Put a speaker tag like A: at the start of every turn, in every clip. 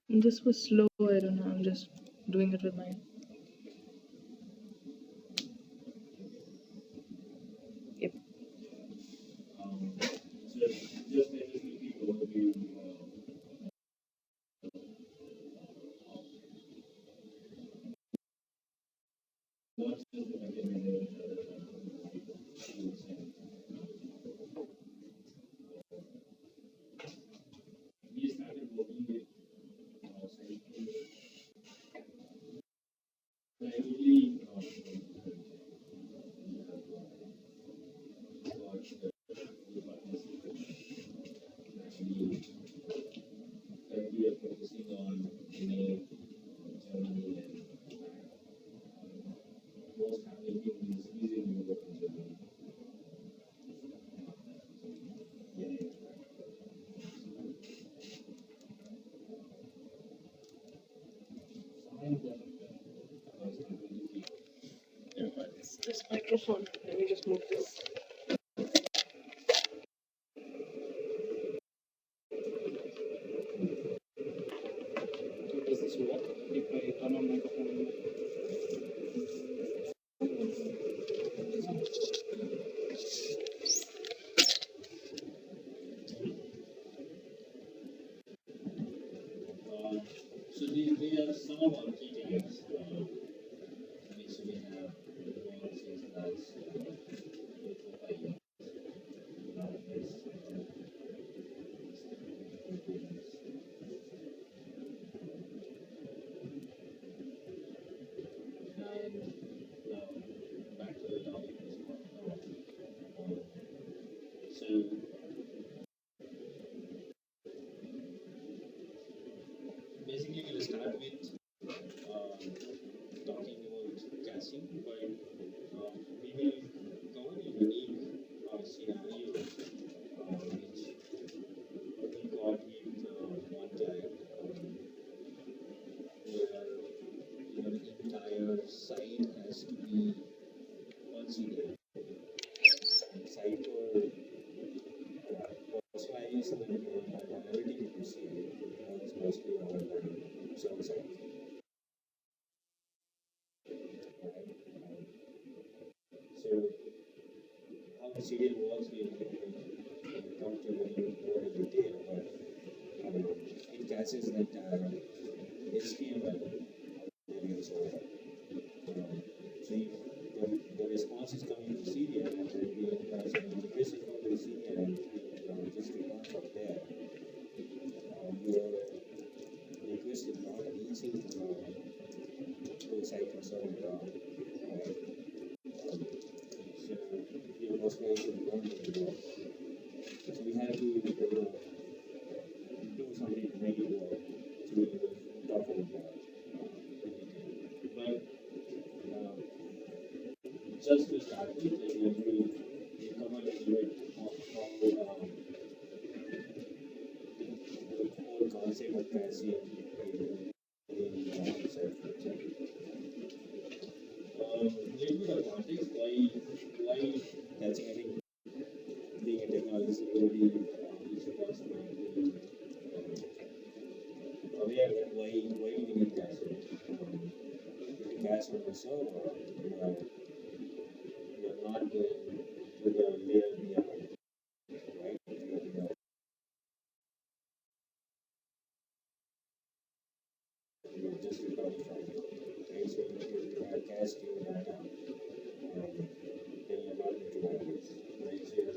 A: This was slow, I don't know, I'm just doing it with mine. Yep. This microphone. Let me just move this.
B: Does this work if I turn on microphone? So these are some of our key tags. Which we have back to the topic. So basically we'll start with talking about caching, but we will cover a unique scenario which we got with one client where the entire site has to be on CDN. Sitecore Personalization and everything you see is mostly on the server side. So how the CDN works, we will come to a little more in detail, but it caches that HTML values over. So if the response is coming to CDN and then we have some notification from the CDN and just return from there, your request is not reaching the Sitecore server. So your personalization won't work. So we have to do something to make it work. So we will talk about that. But just to start with, we cover a little bit of how the whole concept of caching in Sitecore. Little bit of context why caching. I think being a technology security each of us might be aware that why do we need caching? If you cache on the server, you're not going to the layer beyond, right? You're just recording from it, right? So if you have cached your data, then you're not going to database, right? So you're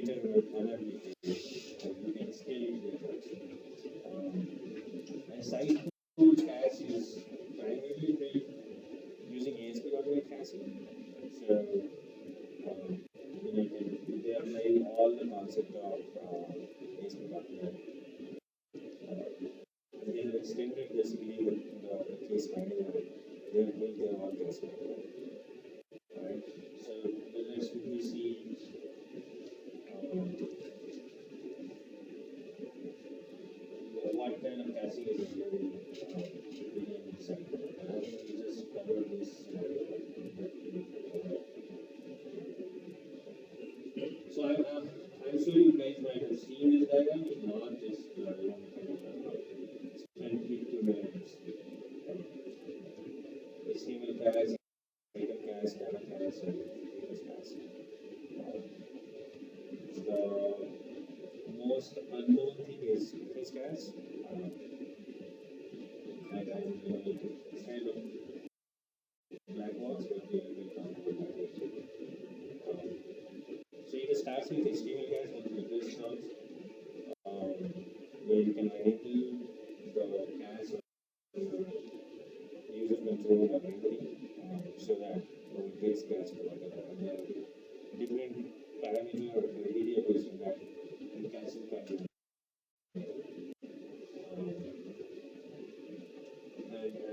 B: later vulnerability, you can still use it. And Sitecore cache is primarily built using ASP.NET chassis. So they apply all the concept of ASP.NET. They have extended basically the case manager. They have built their own case manager. Right? So let's quickly see what kind of caching is available within Sitecore. I think we just covered this. So I'm sure you guys might have seen this diagram. If not, just spend 2 minutes. HTML cache, item cache, data cache, and data cache. The most unknown thing is interface cache. It's kind of black box, but we will come to that later. So it starts with HTML cache with request comes, where you can enable the cache user control or memory, so that it gets cache provided. And there are different parameters or variables in that the cache can be.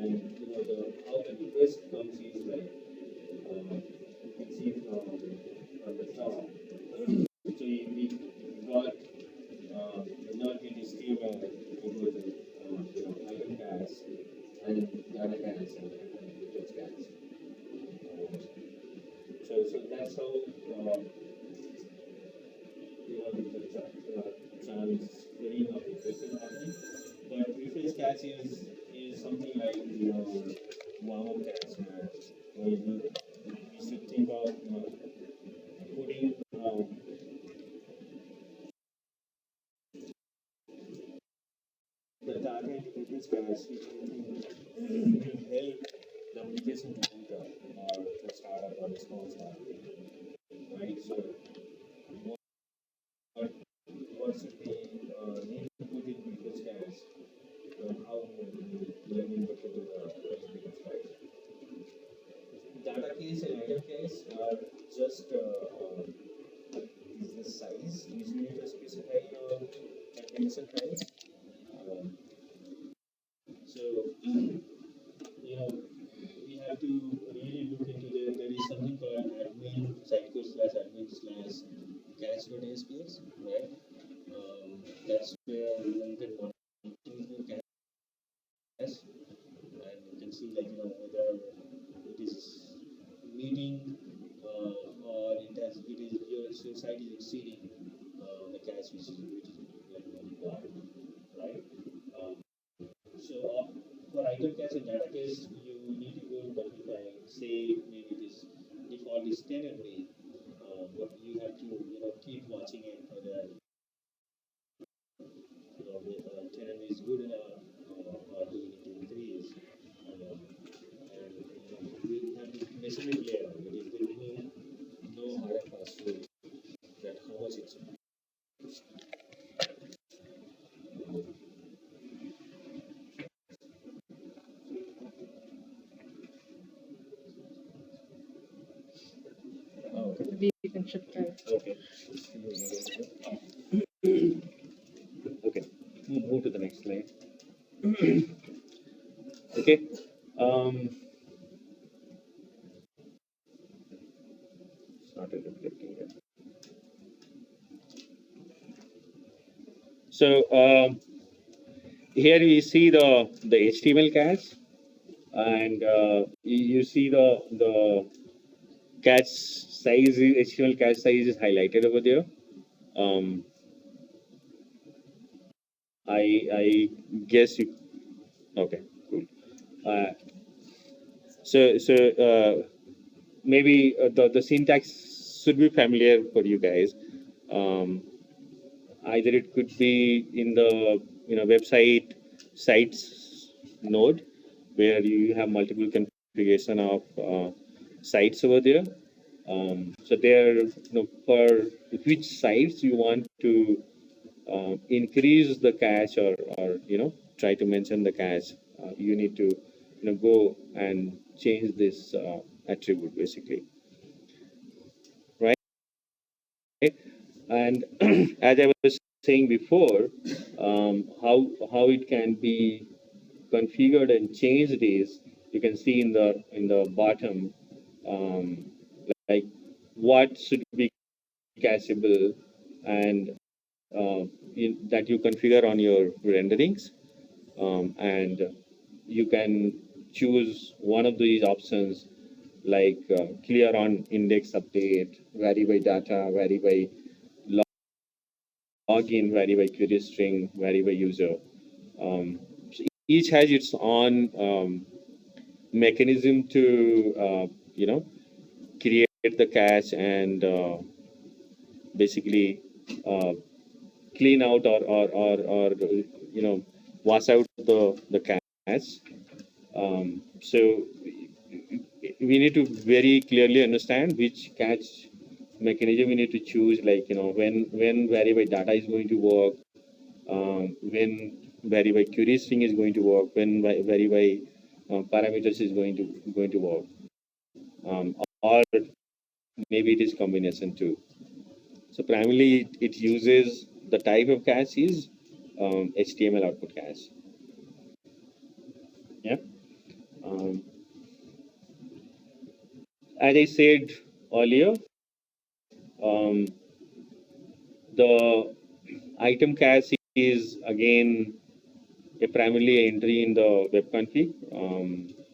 B: And how the request comes is like you can see from the top. So we got not get HTML into the item cache and data cache and request cache. So that's how the transferring of requests is happening. But request cache is something like warm-up cache where you should think of putting the target request cache, which will help the application to boot up or the startup or response startup. Right? So what should they need to put in request cache? How learning to do the request cache? Data case and item case are just is the size usually to specify application size. So we have to really look into there is something called admin Sitecore/admin/cache.aspx, right? That's where you can monitor cache, and you can see whether it is meeting or your site is exceeding the cache which is required, right? So for item cache and data cache, you need to go modify. Say maybe it is default is 10 MB, but you have to keep watching it whether 10 MB is good enough or do we need to increase. And we have this measurement layer. It is giving you no hard and fast rule that how much it's.
A: Maybe you can shift that.
B: Okay. Okay. Move to the next slide. Okay. Started reflecting here. So here you see the HTML cache, and you see the cache size, HTML cache size is highlighted over there. I guess you. Okay, cool. So maybe the syntax should be familiar for you guys. Either it could be in the website sites node where you have multiple configuration of sites over there,
C: So there, for which sites you want to increase the cache or try to mention the cache, you need to go and change this attribute basically, right? And as I was saying before, how it can be configured and changed is you can see in the bottom, um, like what should be cacheable and that you configure on your renderings, and you can choose one of these options like clear on index update, vary by data, vary by login, vary by query string, vary by user. So each has its own mechanism to create the cache and basically uh, clean out or wash out the cache. So we need to very clearly understand which cache mechanism we need to choose, like when vary by data is going to work, when vary by query string is going to work, when vary by parameters is going to work, or maybe it is combination too. So primarily it uses the type of cache is HTML output cache. Yeah. Um, as I said earlier, um, the item cache is again a primarily entry in the web config,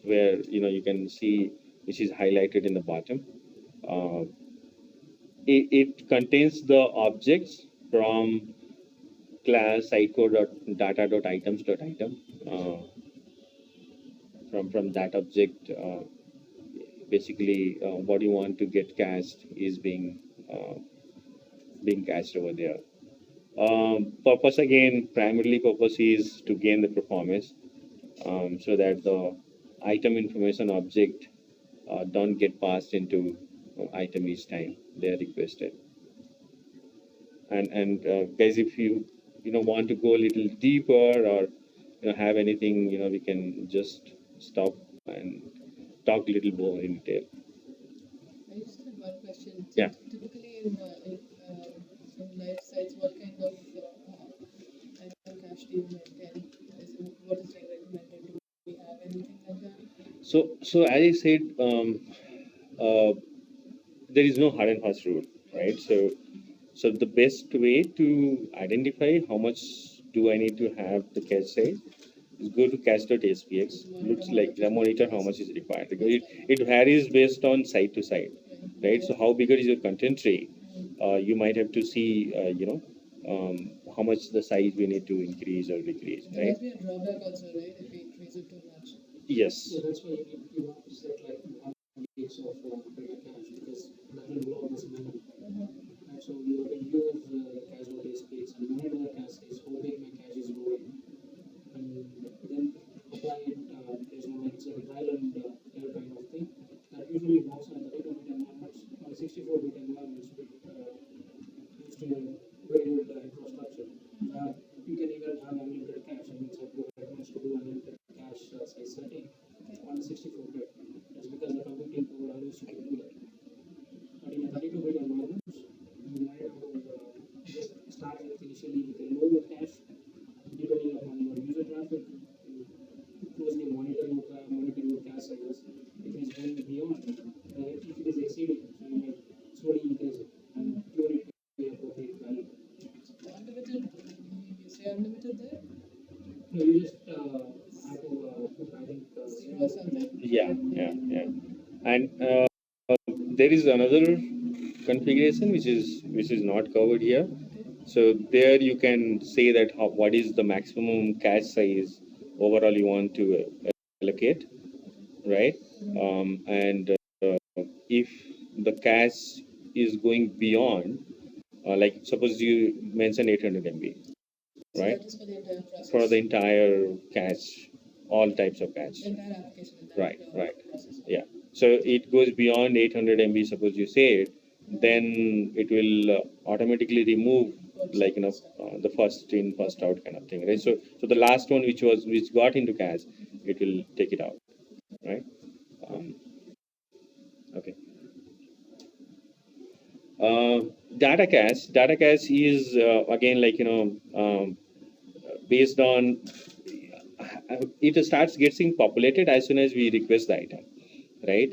C: where you can see which is highlighted in the bottom. Uh, it contains the objects from class sitecore.data.items.item. From that object, basically what you want to get cached is being cached over there. Purpose again, primarily purpose is to gain the performance, so that the item information object don't get passed into item each time they are requested. And guys, if you want to go a little deeper or have anything, we can just stop and talk a little more in detail.
A: I just have one question.
C: Yeah.
A: Typically in live sites, what kind of item cache do you maintain? What is like recommended? Do we have anything like that?
C: So as I said, uh, there is no hard and fast rule, right? So the best way to identify how much do I need to have the cache size is go to cache.spx. Looks like the monitor how much is required, because it varies based on site to site, right? So how bigger is your content tree? You might have to see, how much the size we need to increase or decrease,
A: There
C: right?
A: must be a drawback also, right? If we increase it too much.
C: Yes.
D: So that's why you want to set like 1 gigs of data cache, because that will blow this memory. And so you can use cache space and monitor the cache is how big my cache is growing, and then apply it. There's no it's a trial and error kind of thing. That usually works on the 32-bit environments. On 64-bit environments, used to very good infrastructure. You can even have unlimited cache. I mean, Sitecore recommends to do unlimited cache size setting on 64-bit. That's because the computing power allows you to do that. But in a 32-bit environment, you might have to just start with initially with a low cache, depending upon your user traffic. You closely monitor your cache sizes. If it is going beyond, if it is exceeding, so you might slowly increase it and tune it to the appropriate value.
A: Unlimited, you say unlimited there?
D: No, you just have to put, I think,
A: Zero or something?
C: Yeah. And there is another configuration which is not covered here. So there you can say that what is the maximum cache size overall you want to allocate, right? And if the cache is going beyond, like suppose you mentioned 800 MB,
A: So
C: right?
A: that is for the entire process.
C: For the entire cache, all types of cache.
A: The entire application.
C: Right. Yeah. So it goes beyond 800 MB, suppose you say it, then it will automatically remove, like, the first in, first out kind of thing, right? So the last one which got into cache, it will take it out, right? Okay. Data cache is again, like, based on it starts getting populated as soon as we request the item, right?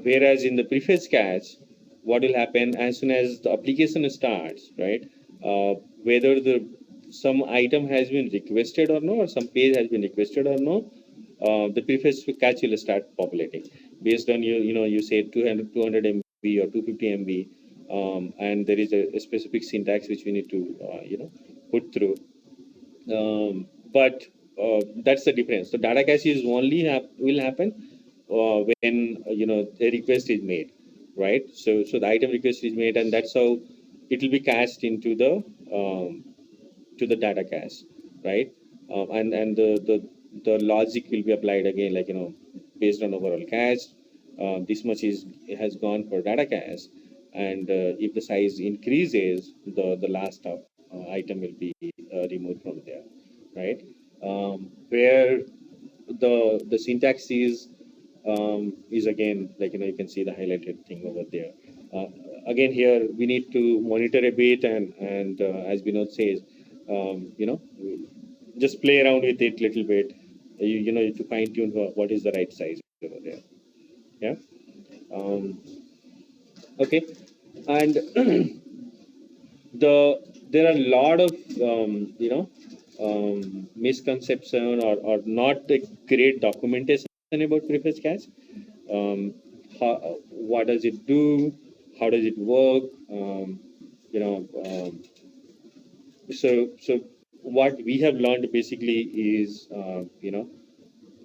C: Whereas in the preface cache, what will happen as soon as the application starts, right? Whether some item has been requested or no, or some page has been requested or no, the preface cache will start populating based on you say 200 MB or 250 MB, and there is a specific syntax which we need to put through. But that's the difference. So data cache is only will happen when a request is made, right? So the item request is made, and that's how it will be cached into the to the data cache, right? And the logic will be applied again, like, based on overall cache. This much has gone for data cache, and if the size increases, the last item will be removed from there, right? Where the syntax is again, like, you can see the highlighted thing over there. Again, here we need to monitor a bit, and as Vinod says, just play around with it a little bit. To fine tune what is the right size over there. Yeah. Okay. And there are a lot of misconception or not a great documentation about preface cache. What does it do? How does it work? So what we have learned basically is,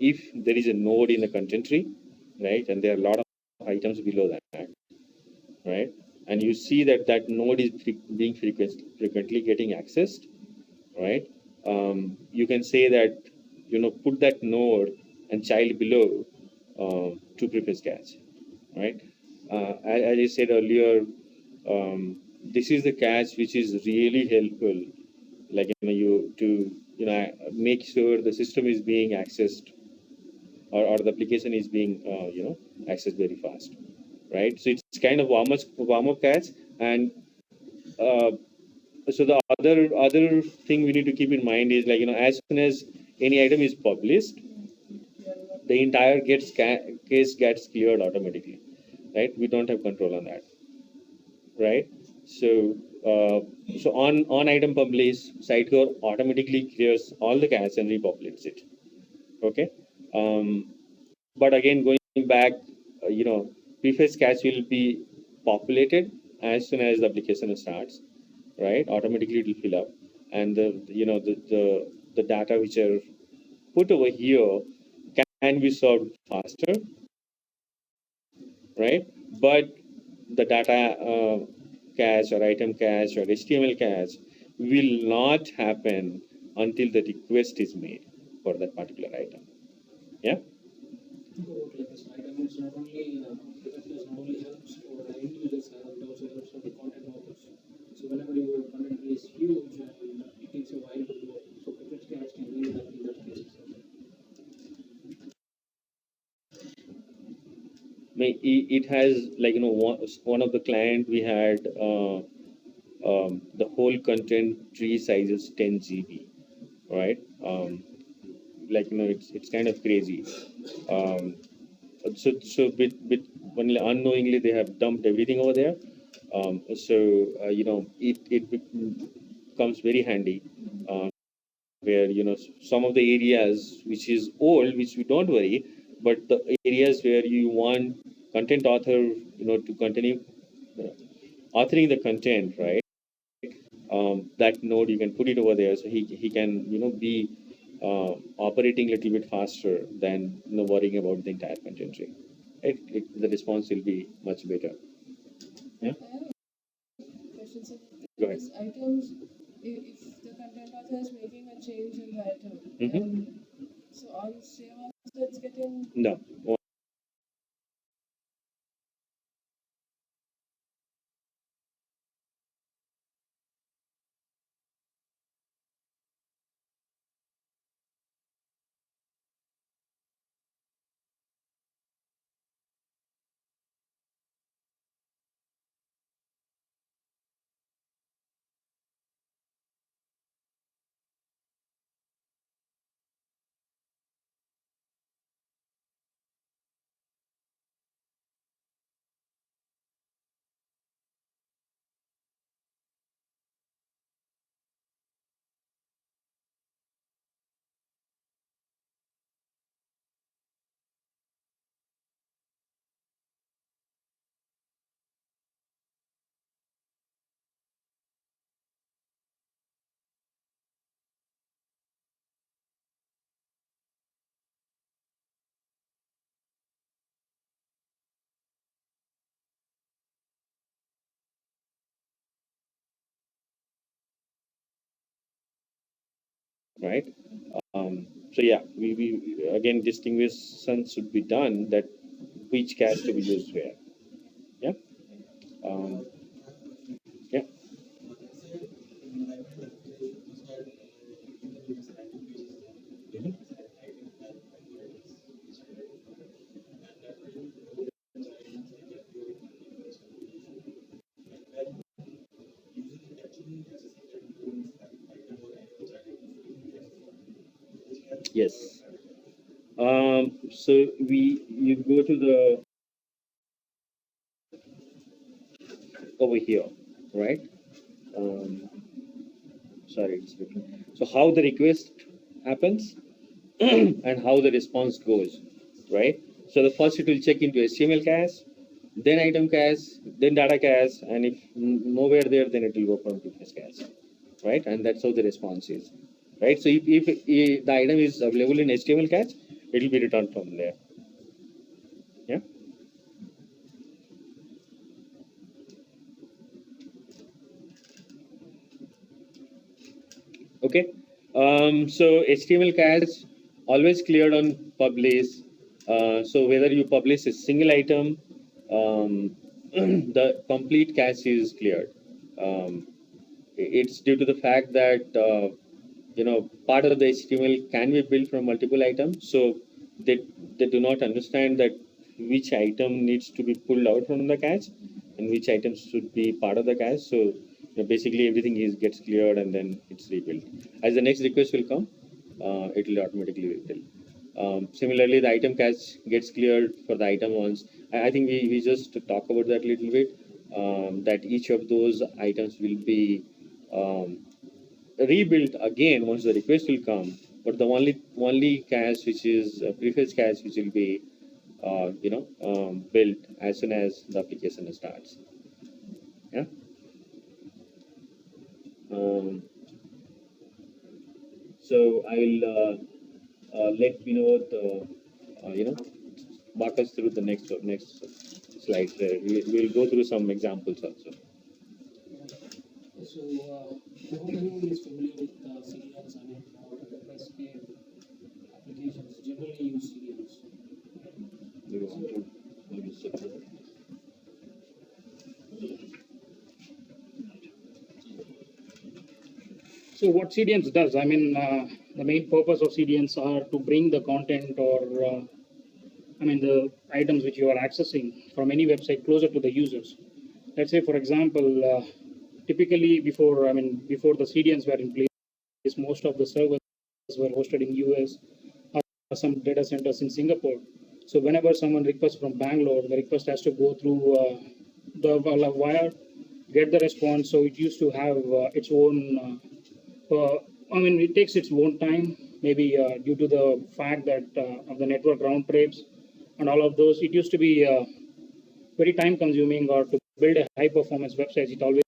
C: if there is a node in the content tree, right, and there are a lot of items below that, right, and you see that node is being frequently getting accessed, right, you can say that, put that node and child below to preface cache, right? As I said earlier, this is the cache which is really helpful, like, you to make sure the system is being accessed, or the application is being accessed very fast, right? So it's kind of warm up cache. And so the other thing we need to keep in mind is, like, as soon as any item is published, the entire case gets cleared automatically, right? We don't have control on that, right? So on item publish, Sitecore automatically clears all the cache and repopulates it. Okay. But again, going back, preface cache will be populated as soon as the application starts, right? Automatically it will fill up, and the data which are put over here can be served faster, right? But the data cache or item cache or HTML cache will not happen until the request is made for that particular item. Yeah.
D: Like this, right? I mean, it's not only because not only helps for the individuals, it also helps for the content authors. So whenever your content is huge, it takes a while to grow. So preference cache can really help in that case.
C: It has, like, one of the client we had, the whole content tree size is 10 GB, right? Like, it's kind of crazy. So bit unknowingly they have dumped everything over there. It becomes very handy, where some of the areas which is old, which we don't worry, but the areas where you want content author to continue authoring the content, right? That node, you can put it over there, so he can be operating a little bit faster than worrying about the entire content tree. The response will be much better. Yeah.
A: Question. So
C: Go ahead.
A: these items, if the content author is making a change in the item,
C: Mm-hmm.
A: so on same also it's getting
C: No, right? So yeah, we again distinguishing should be done that which cache to be used where. Yeah. Um, yeah. Mhm. Yes. So you go to the over here, right? Um, sorry, it's looking. So how the request happens and how the response goes, right? So the first it will check into HTML cache, then item cache, then data cache, and if nowhere there, then it will go from business cache, right? And that's how the response is, right? So if the item is available in HTML cache, it will be returned from there. Yeah. Okay. So HTML cache always cleared on publish. So whether you publish a single item, the complete cache is cleared. Um, it's due to the fact that part of the HTML can be built from multiple items. So they do not understand that which item needs to be pulled out from the cache and which items should be part of the cache. So basically everything is gets cleared and then it's rebuilt. As the next request will come, it will automatically rebuild. Similarly, the item cache gets cleared for the item once. I think we just talk about that a little bit. That each of those items will be um, rebuilt again once the request will come. But the only cache which is prefetch cache which will be built as soon as the application starts. Yeah. Um, so I will let Vinod walk us through the next slides. We'll go through some examples also.
D: So, I hope everyone is familiar with CDNs and enterprise scale applications generally use CDNs.
C: You want to maybe separate?
D: So what CDNs does, I mean, the main purpose of CDNs are to bring the content or, the items which you are accessing from any website closer to the users. Let's say, for example, typically before the CDNs were in place, most of the servers were hosted in US or some data centers in Singapore. So whenever someone requests from Bangalore, the request has to go through the wire, get the response. So it used to have its own. It takes its own time, maybe due to the fact that of the network round trips and all of those. It used to be very time consuming, or to build a high performance website, it always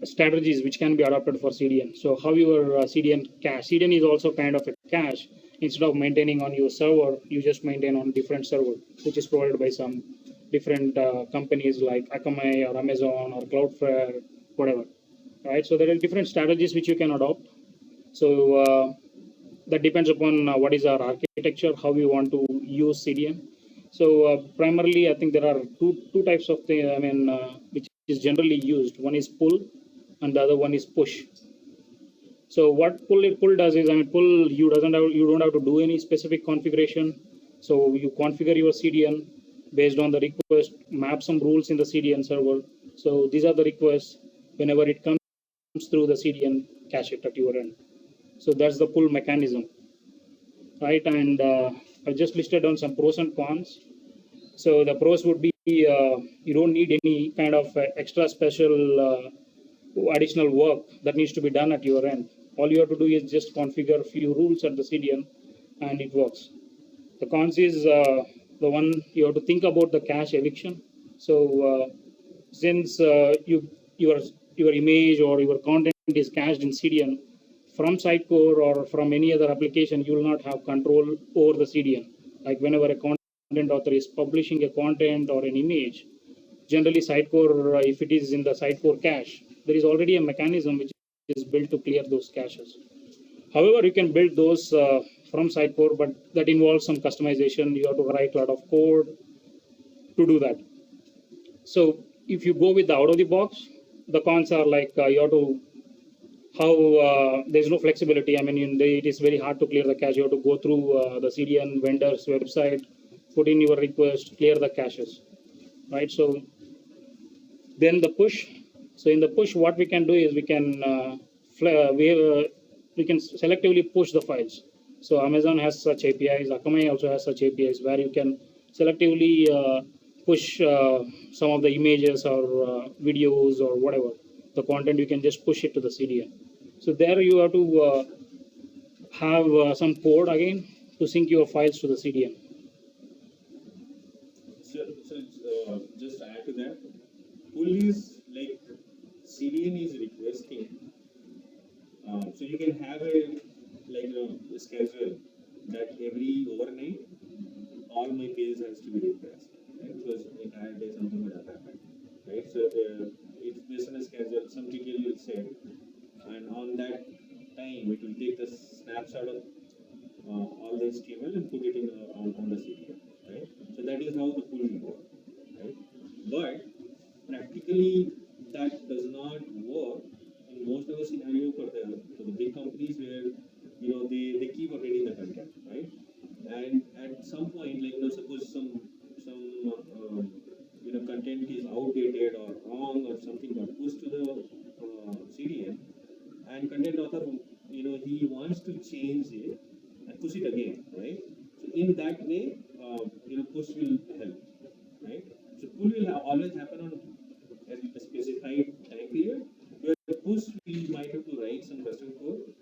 D: strategies which can be adopted for CDN. So how your CDN cache? CDN is also kind of a cache. Instead of maintaining on your server, you just maintain on different server, which is provided by some different companies like Akamai or Amazon or Cloudflare, whatever. Right. So there are different strategies which you can adopt. So that depends upon what is our architecture, how we want to use CDN. So primarily, I think there are two types of things. I mean, which is generally used. One is pull, and the other one is push. So what pull does is, I mean, pull you don't have to do any specific configuration. So you configure your CDN based on the request, map some rules in the CDN server. So these are the requests whenever it comes through the CDN cache it at your end. So that's the pull mechanism, right? And I just listed down some pros and cons. So the pros would be you don't need any kind of extra special additional work that needs to be done at your end. All you have to do is just configure a few rules at the CDN and it works. The cons is the one you have to think about the cache eviction. So since your image or your content is cached in CDN from Sitecore or from any other application, you will not have control over the CDN. Like whenever a content author is publishing a content or an image, generally Sitecore, if it is in the Sitecore cache, there is already a mechanism which is built to clear those caches. However, you can build those from Sitecore, but that involves some customization. You have to write a lot of code to do that. So if you go with the out of the box, the cons are like you have to how there's no flexibility. I mean, it is very hard to clear the cache. You have to go through the CDN vendor's website, put in your request, clear the caches, right? So then the push. So in the push, what we can do is we can we can selectively push the files. So Amazon has such APIs. Akamai also has such APIs where you can selectively push some of the images or videos or whatever the content. You can just push it to the CDN. So there you have to have some code again to sync your files to the CDN.
C: So just add to that, pull is like CDN is requesting. So you can have a schedule that every overnight all my pages has to be refreshed, right? Because entire day something would have happened, right? So it's based on a schedule. Some detail will set, and on that time it will take the snapshot of all the HTML and put it in on the CDN, right? So that is how the pull will work, right? But practically that does not work in most of the scenario for the big companies where they keep updating the content, right? And at some point, like suppose some content is outdated or wrong or something got pushed to the CDN, and content author he wants to change it and push it again, right? So in that way, push will help, right? So pull will always happen on a specified time period, where push we might have to write some custom code.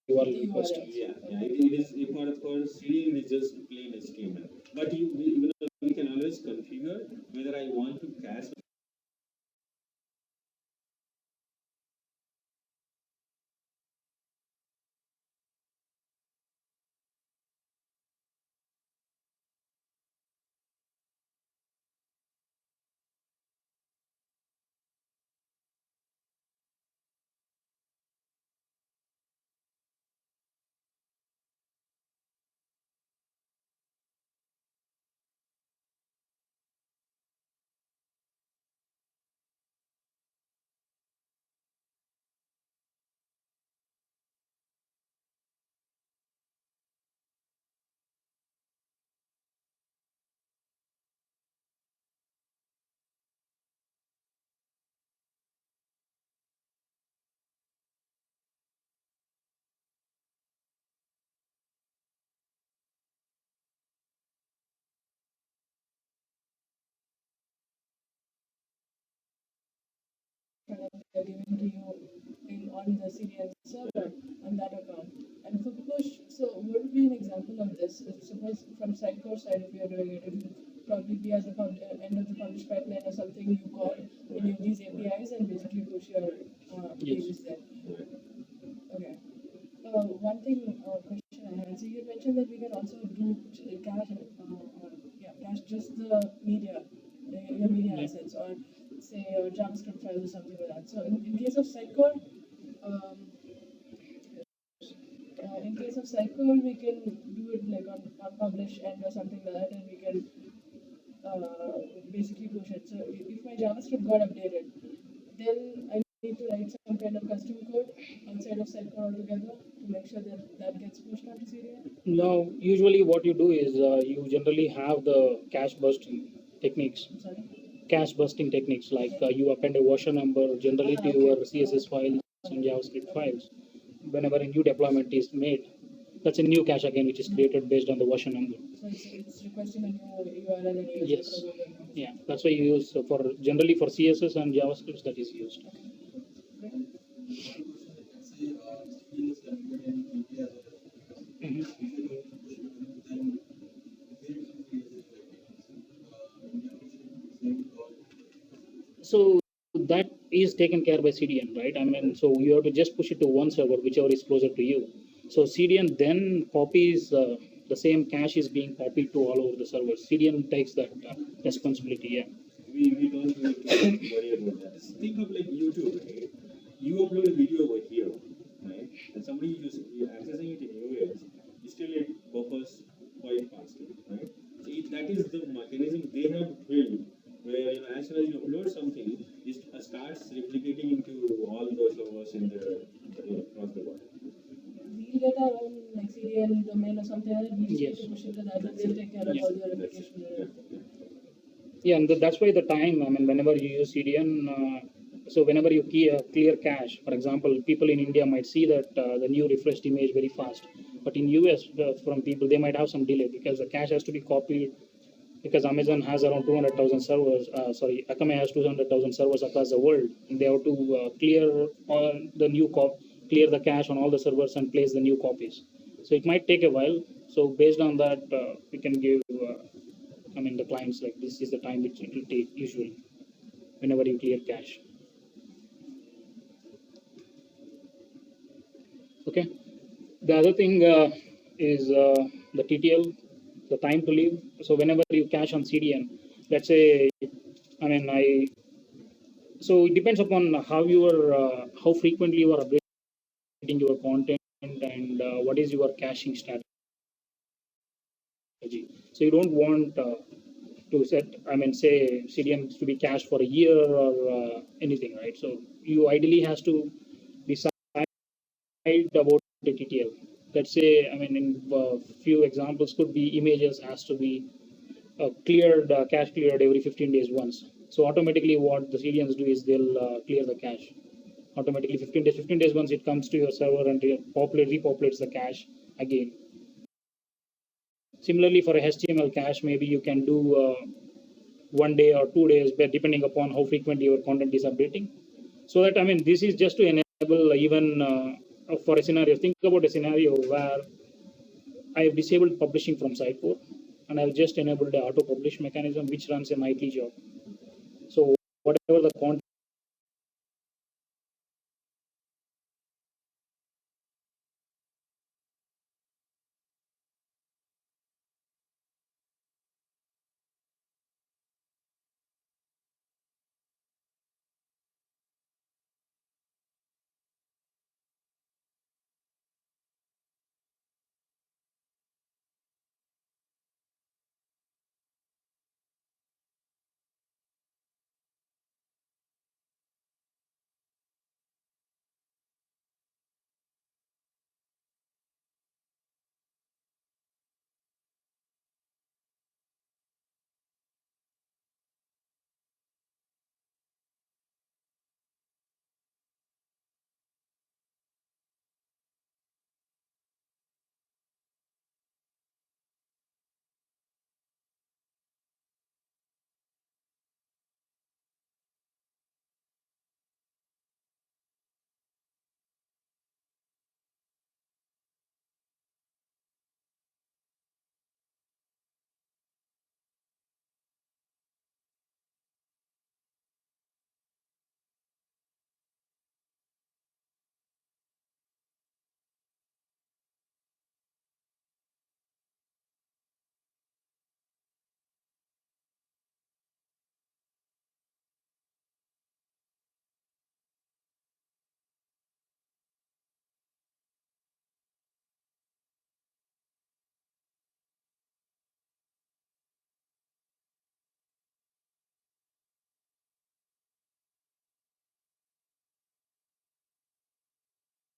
D: You are requesting.
C: Yeah. It is for CDN it is just plain HTML. But we can always configure whether I want to cache
A: and they're giving to you on the CDN server on that account. And for push, so what would be an example of this? Suppose from Sitecore side, if you're doing it, it would probably be at the end of the publish pipeline or something, you call any of these APIs and basically push your pages there. Okay. One thing, question I had. So you mentioned that we can also do cache, cache just the media, your media assets, or say your JavaScript files or something like that. So in case of Sitecore, um, we can do it like on publish end or something like that, and we can basically push it. So if my JavaScript got updated, then I need to write some kind of custom code outside of Sitecore altogether to make sure that that gets pushed onto CDN.
D: Now, usually what you do is you generally have the cache bursting techniques.
A: Sorry.
D: Cache bursting techniques like you append a version number generally to your CSS files and JavaScript files. Whenever a new deployment is made, that's a new cache again, which is created based on the version number.
A: So it's requesting a new URL and a
D: Yes. Yeah, that's why you use for generally for CSS and JavaScript that is used. So that is taken care by CDN, right? I mean, so you have to just push it to one server, whichever is closer to you. So CDN then copies the same cache is being copied to all over the servers. CDN takes that responsibility. Yeah.
B: We don't really worry about that. Think of like YouTube, right? You upload a video over here, right? And somebody is accessing it in US, still it buffers quite fastly, right? So that is the mechanism they have built, where as soon as you upload something, it starts replicating into all those servers in the across the world.
A: We'll get our own like CDN domain or something like that. We
D: Yes.
A: just push it to that, and they'll take care of all the replication.
D: Yeah, and that's why the time, I mean, whenever you use CDN, so whenever you clear cache, for example, people in India might see that the new refreshed image very fast. But in US, from people, they might have some delay because the cache has to be copied because Amazon has around 200,000 servers, Akamai has 200,000 servers across the world. And they have to clear all the new clear the cache on all the servers and place the new copies. So it might take a while. So based on that, we can give, the clients like this is the time which it will take usually whenever you clear cache. Okay. The other thing is the TTL, the time to leave. So whenever you cache on CDN, let's say, so it depends upon how frequently you are updating your content and what is your caching strategy. So you don't want to set, say CDN to be cached for a year or anything, right? So you ideally has to decide about the TTL. Let's say, in few examples could be images has to be cache cleared every 15 days once. So automatically what the CDNs do is they'll clear the cache. Automatically 15 days once it comes to your server and repopulates the cache again. Similarly for a HTML cache, maybe you can do 1 day or 2 days, but depending upon how frequently your content is updating. So that, this is just to enable even for a scenario, think about a scenario where I have disabled publishing from Sitecore and I've just enabled the auto publish mechanism which runs a nightly job. So whatever the content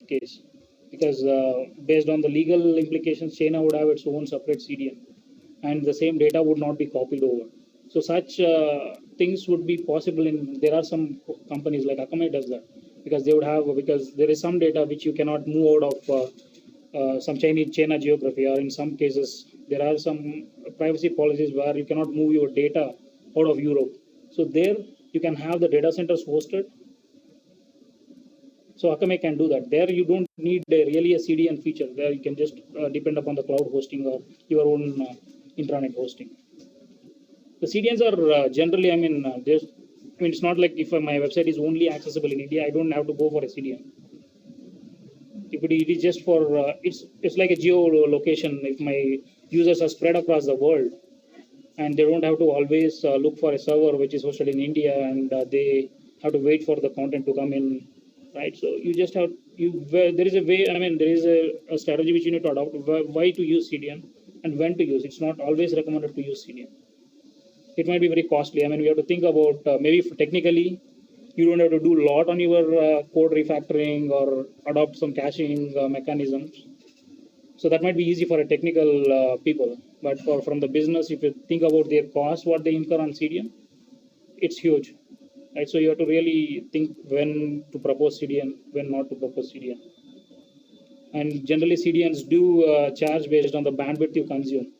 D: case, because based on the legal implications, China would have its own separate CDN, and the same data would not be copied over. So such things would be possible in. There are some companies like Akamai does that, because they would have, because there is some data which you cannot move out of some China geography, or in some cases there are some privacy policies where you cannot move your data out of Europe. So there you can have the data centers hosted. So Akamai can do that. There you don't need really a CDN feature. There you can just depend upon the cloud hosting or your own intranet hosting. The CDNs are generally, it's not like if my website is only accessible in India, I don't have to go for a CDN. If it is just for, it's like a geolocation. If my users are spread across the world, and they don't have to always look for a server which is hosted in India, and they have to wait for the content to come in, right? So you just have, there is a way, there is a strategy which you need to adopt, why to use CDN and when to use. It's not always recommended to use CDN. It might be very costly. We have to think about, maybe technically you don't have to do a lot on your code refactoring or adopt some caching mechanisms. So that might be easy for a technical people, but from the business, if you think about their cost, what they incur on CDN, it's huge, right? So you have to really think when to propose CDN, when not to propose CDN. And generally CDNs do charge based on the bandwidth you consume.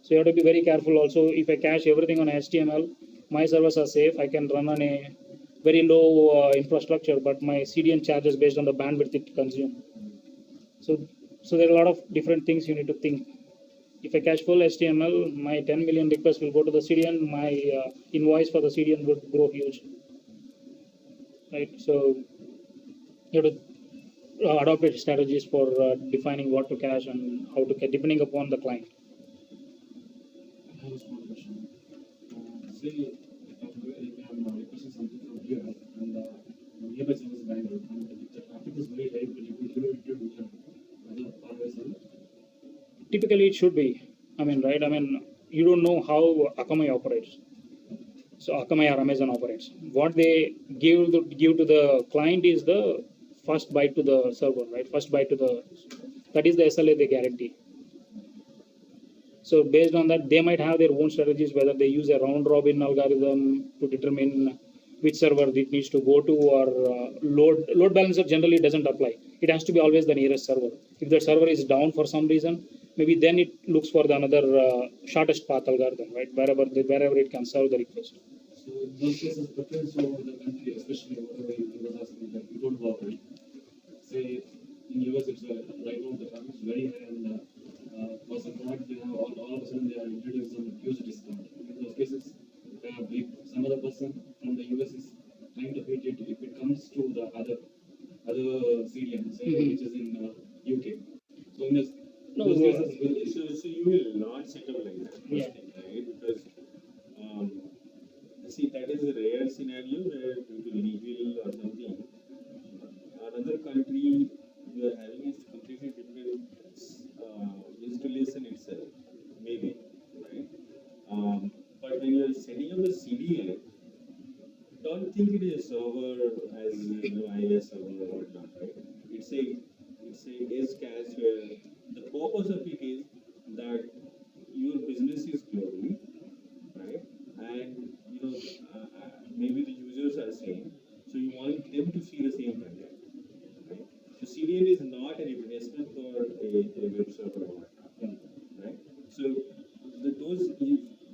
D: So you have to be very careful also. If I cache everything on HTML, my servers are safe. I can run on a very low infrastructure, but my CDN charges based on the bandwidth it consumes. So there are a lot of different things you need to think. If I cache full HTML, my 10 million requests will go to the CDN. My invoice for the CDN would grow huge, right? So you have to adopt strategies for defining what to cache and how to cache, depending upon the client.
E: I have a small question. Say if I'm requesting something from here and nearby service Bangalore, and the traffic is very high, but you could do it to other parallel server.
D: Typically, it should be. Right? You don't know how Akamai operates. So Akamai or Amazon operates. What they give to the client is the first byte to the server, right? First byte to the, that is the SLA they guarantee. So based on that, they might have their own strategies, whether they use a round robin algorithm to determine which server it needs to go to, or load balancer generally doesn't apply. It has to be always the nearest server. If the server is down for some reason, maybe then it looks for the another shortest path algorithm, right? Wherever it can serve the request.
E: So in those cases, preference over the country, especially whatever you was asking, that you don't work with. Say in US, it's right now the traffic is very high, and for some product, they have all of a sudden they are introducing some huge discount. In those cases, if some other person from the US is trying to beat it, if it comes to the other CDN, say, which is in UK. So in those cases,
B: so you will not set up like that,
D: Yeah.
B: right? Because see, that is a rare scenario where due to legal or something, another country you are having is completely different installation itself, maybe, right? But when you are setting up a CDN, don't think it is a server as IIS server or whatnot, right? It's a edge cache where the purpose of it is that your business is global, right? And maybe the users are same, so you want them to see the same content, right? So CDN is not an replacement for a web server or whatnot, right? So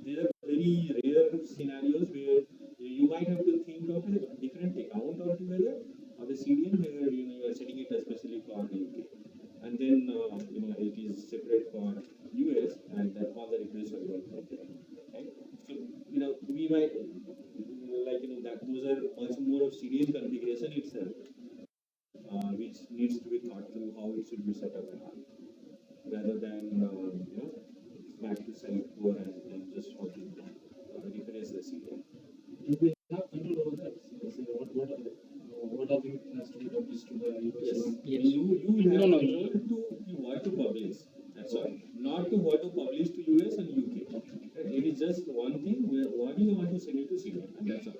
B: there are very rare scenarios where you might have to think of a different account altogether of a CDN where you are setting it especially for the UK, and then it is separate for US, and then all the requests are going from there, right? So we might that those are much more of CDN configuration itself, which needs to be thought through how it should be set up and all, rather than back to Sitecore and just how to reference the CDN.
E: do they have control over that? So say what of it has to be published to the US?
B: Yes. You will have control to what to publish. That's all. Not to what to publish to US and UK. It is just one thing where what do you want to send it to CDN, and that's all.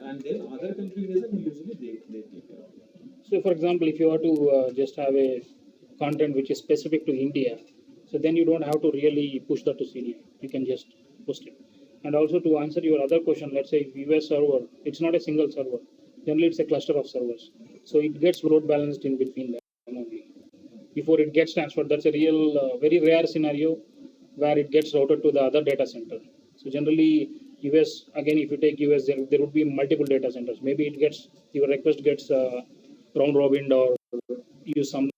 B: And then other configuration usually they take care of it.
D: So, for example, if you are to just have a content which is specific to India, so then you don't have to really push that to CDN. You can just post it. And also to answer your other question, let's say if US server, it's not a single server. Generally, it's a cluster of servers. So it gets load balanced in between them only before it gets transferred. That's a real, very rare scenario where it gets routed to the other data center. So generally, US again, if you take US, there would be multiple data centers. Maybe it gets your request gets round robin or use some.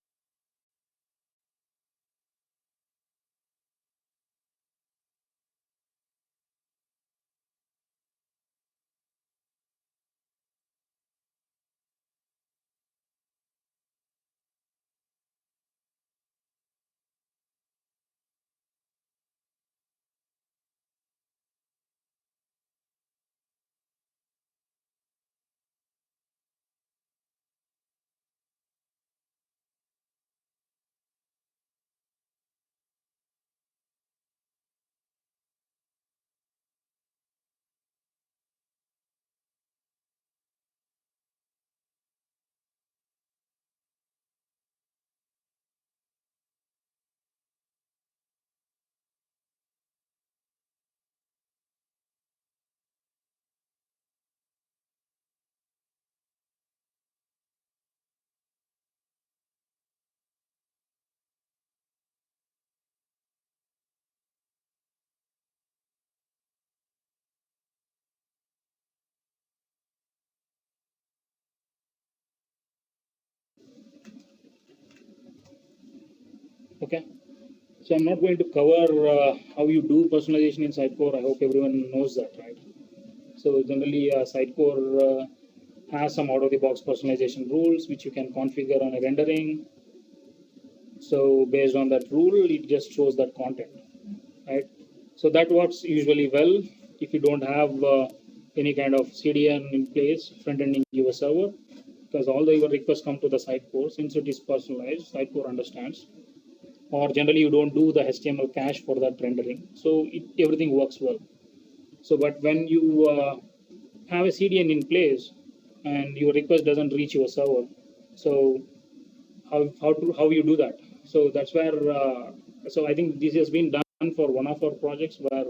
D: Okay. So I'm not going to cover how you do personalization in Sitecore. I hope everyone knows that, right? So generally, Sitecore has some out-of-the-box personalization rules which you can configure on a rendering. So based on that rule, it just shows that content, right? So that works usually well if you don't have any kind of CDN in place, front-ending your server, because all the your requests come to the Sitecore. Since it is personalized, Sitecore understands. Or generally, you don't do the HTML cache for that rendering, so everything works well. So, but when you have a CDN in place and your request doesn't reach your server, so how you do that? So that's where so I think this has been done for one of our projects where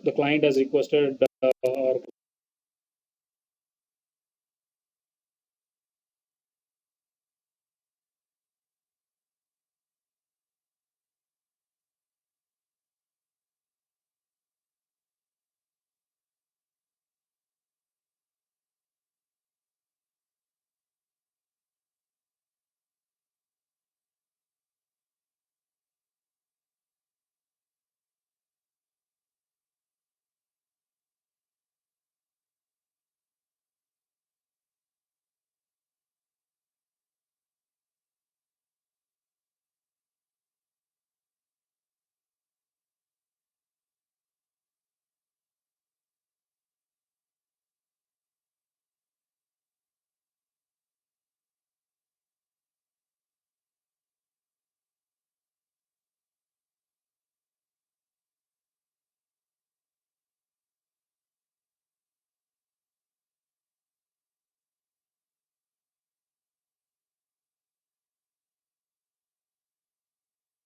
D: the client has requested or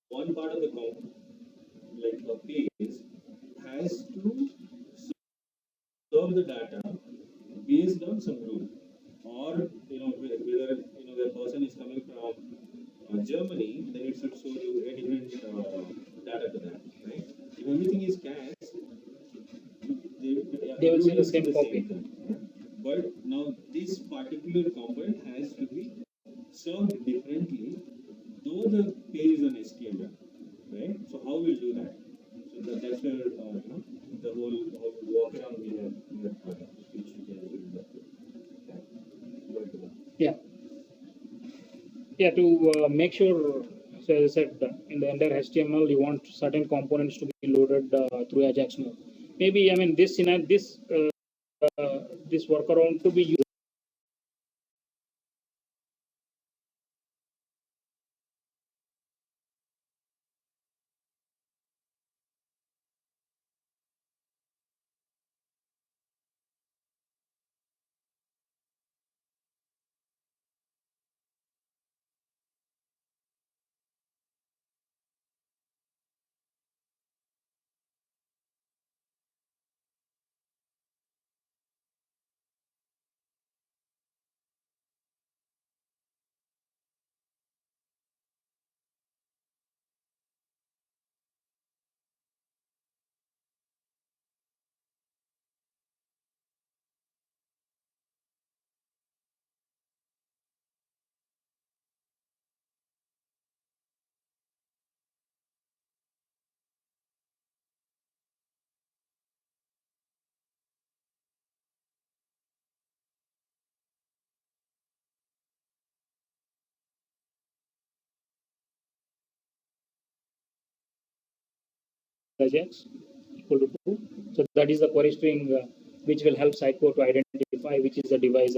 B: one part of the like a page has to serve the data based on some rule, or whether the person is coming from Germany, then it should show you a different data to that, right? If everything is cached,
D: they will see the
B: everyone
D: same copy.
B: thing. But now this particular component has to be served differently, though the page is on HTML, right? So how we'll do that? So that's where the whole walk around we have which we can do.
D: Yeah, yeah. To make sure, so as I said, in the entire HTML, you want certain components to be loaded through AJAX mode. Maybe I mean this workaround to be used. AJAX equal to true. So that is the query string which will help Sitecore to identify which is the device.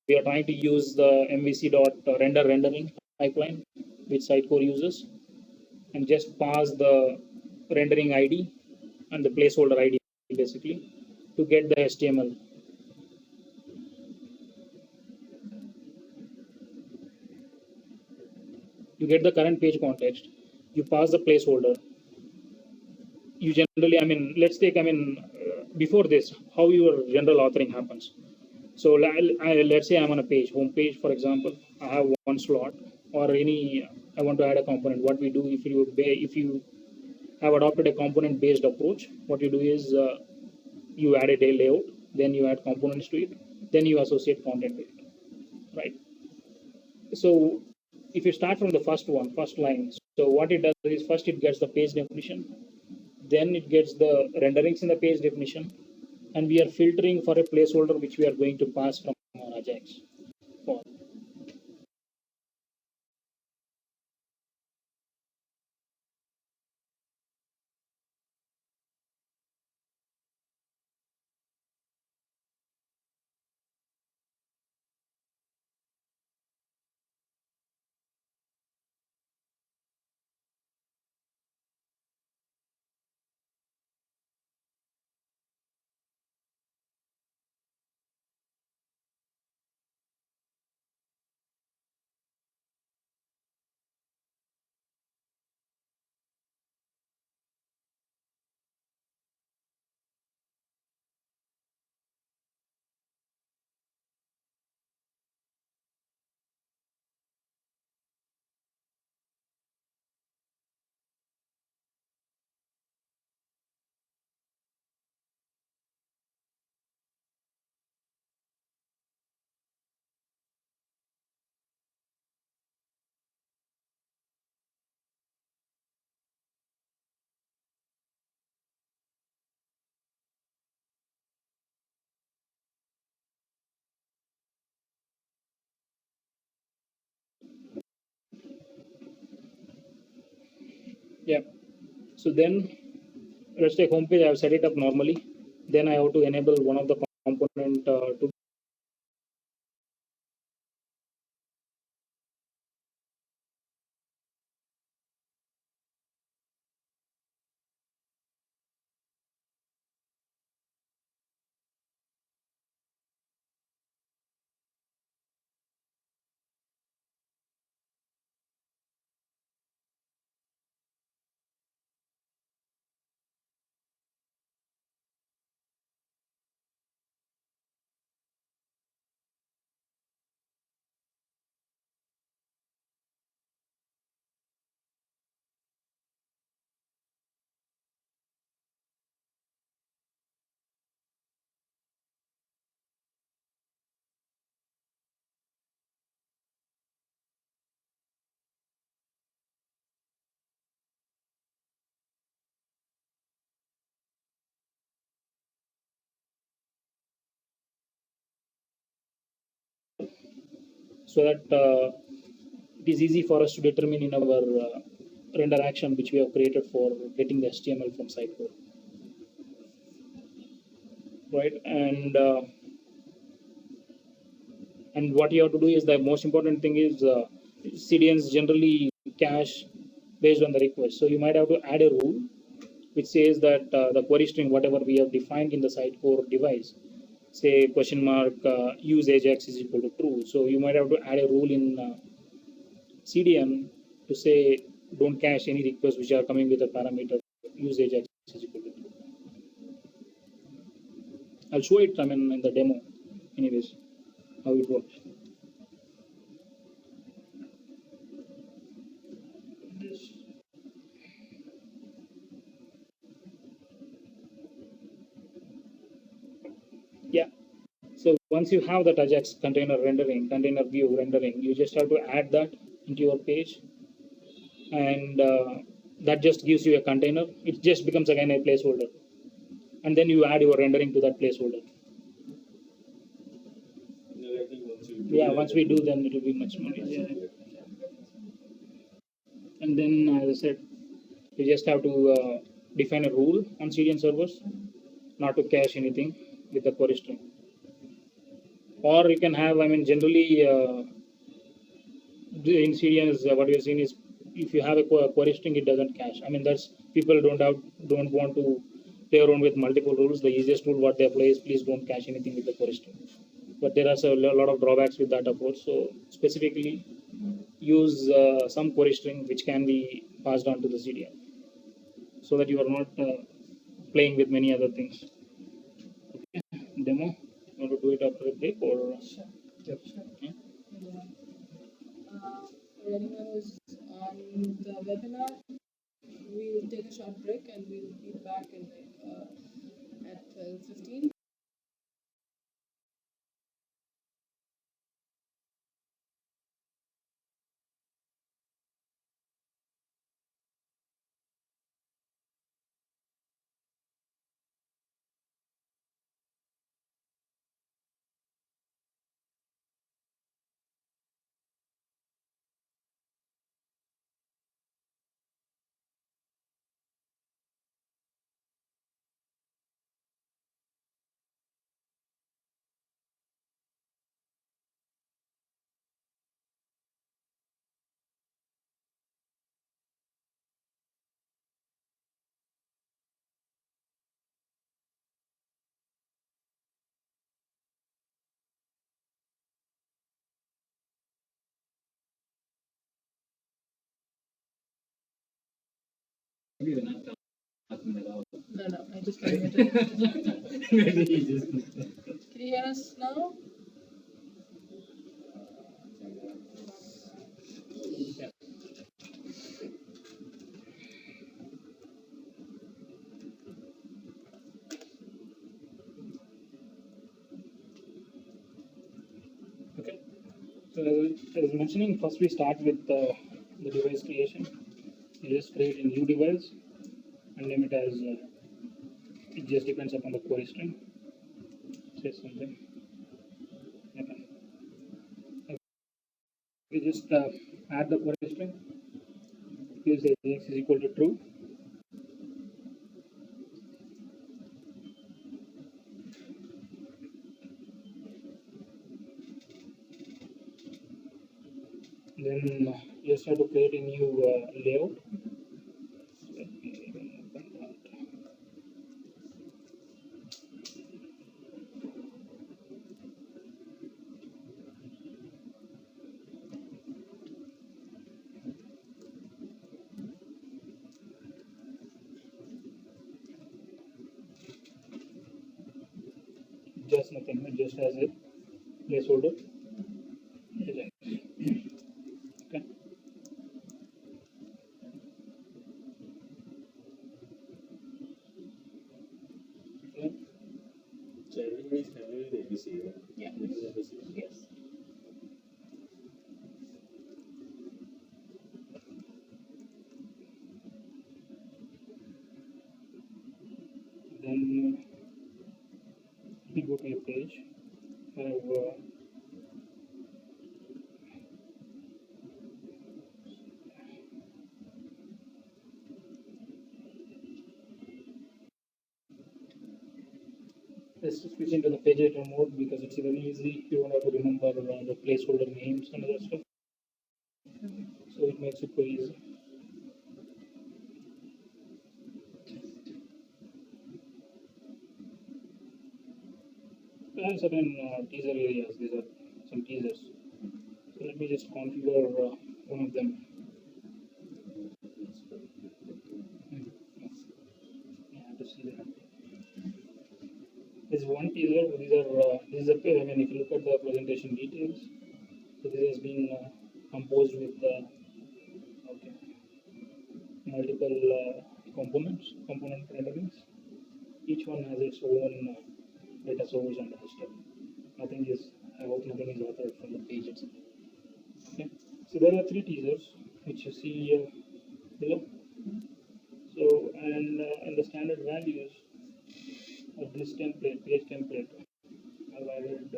D: We are trying to use the MVC dot rendering pipeline which Sitecore uses, and just pass the rendering ID and the placeholder ID basically to get the HTML. You get the current page context, you pass the placeholder. You generally, let's take, before this, how your general authoring happens. So let's say I'm on a page, home page, for example. I have one slot or I want to add a component. What we do if you have adopted a component based approach, what you do is you add a day layout, then you add components to it, then you associate content with it, right? So if you start from the first line, so what it does is first it gets the page definition, then it gets the renderings in the page definition, and we are filtering for a placeholder which we are going to pass from our AJAX form. Yeah. So then let's take home page. I have set it up normally. Then I have to enable one of the component to so that it is easy for us to determine in our render action which we have created for getting the HTML from Sitecore, right? And what you have to do is the most important thing is CDNs generally cache based on the request. So you might have to add a rule which says that the query string, whatever we have defined in the Sitecore device, say question mark use AJAX is equal to true. So you might have to add a rule in CDN to say don't cache any requests which are coming with a parameter use AJAX is equal to true. I'll show it, I mean, in the demo, anyways, how it works. Yeah. So once you have that AJAX container rendering, container view rendering, you just have to add that into your page, and that just gives you a container. It just becomes again a placeholder, and then you add your rendering to that placeholder. Yeah, once we do, then it will be much more easier. And then, as I said, you just have to define a rule on CDN servers not to cache anything with the query string. Or you can have, I mean, generally in CDN is what we are seeing is if you have a query string, it doesn't cache. I mean, that's people don't want to play around with multiple rules. The easiest rule what they apply is please don't cache anything with the query string. But there are a lot of drawbacks with that approach. So specifically, use some query string which can be passed on to the CDN, so that you are not playing with many other things. Okay. Demo. You want to do it after a break or?
A: Sure.
D: Yep.
A: Sure.
D: Yeah.
A: For anyone who's on the webinar, we'll take a short break and we'll be back in at 12:15. No, I just can't hear it. Can you hear us now?
D: Yeah. Okay. So as I was mentioning, first we start with the device creation. You just create a new device and name it as it just depends upon the query string. Say something. Okay. We just add the query string. Use AJAX is equal to true. Then you just have to create a new layout. Just nothing, just as a placeholder. Okay.
B: So everybody's familiar with ABC, right?
D: Yeah. Yes. Then we go to a page. Have let's switch into the page editor mode because it's very easy. You don't have to remember the placeholder names and other stuff. So it makes it very easy. There are certain teaser areas. These are some teasers. So let me just configure one of them. I have to see that. There's one teaser. This is a I mean, if you look at the presentation details, so this has been composed with okay, multiple component renderings. Each one has its own data source and other stuff. Nothing is, I hope nothing is authored from the page itself. Okay. So there are three teasers which you see below. So and the standard values of this template, page template, I've added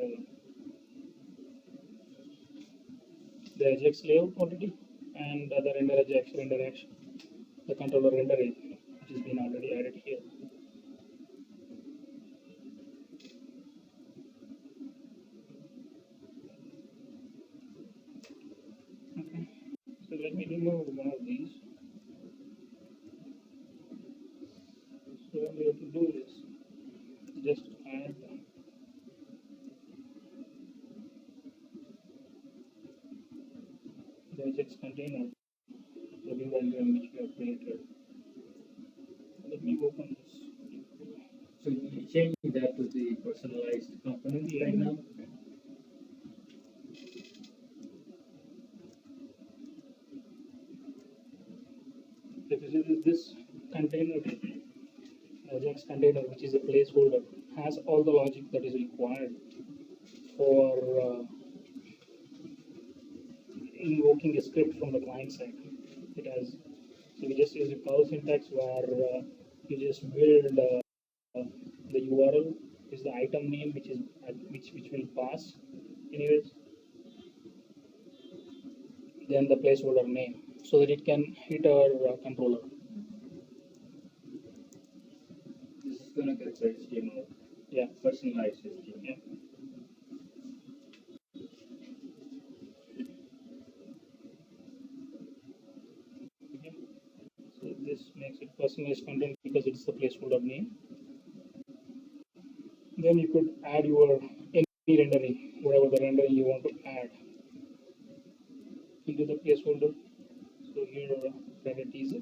D: the AJAX layout already and the render AJAX, render action, the controller render API, which has been already added here. Okay, so let me remove one of these. So what we have to do is just add the AJAX container, the new diagram which we have created. Let me open this.
F: So you changing that to the personalized component right now?
D: If you see this container, AJAX container, which is a placeholder, has all the logic that is required for invoking a script from the client side. It has, so we just use the power syntax where you just build the URL is the item name which is which will pass anyways, then the placeholder name so that it can hit our controller.
F: This is gonna get HTML.
D: Yeah,
F: Personalized HTML.
D: yeah. Okay. So this makes it personalized content because it's the placeholder name. Then you could add your any rendering, whatever the rendering you want to add into the placeholder. So here render teaser,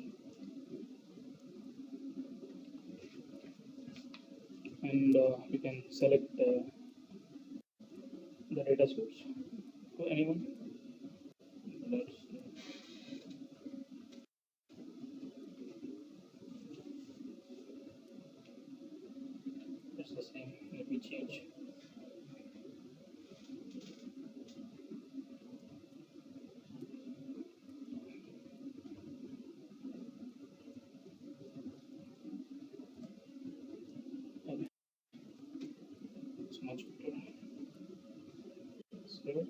D: and you can select the data source for anyone. That's the same. Let me change. Okay. It's much better. Save it.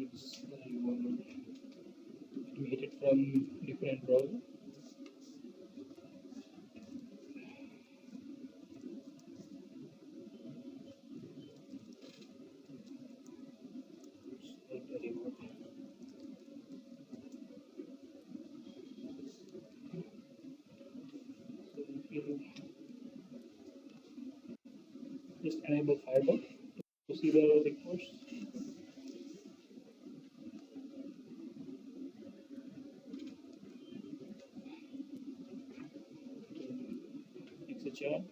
D: It's the URL. We hit it from different browser. Just enable Fireball to see the request. XHR.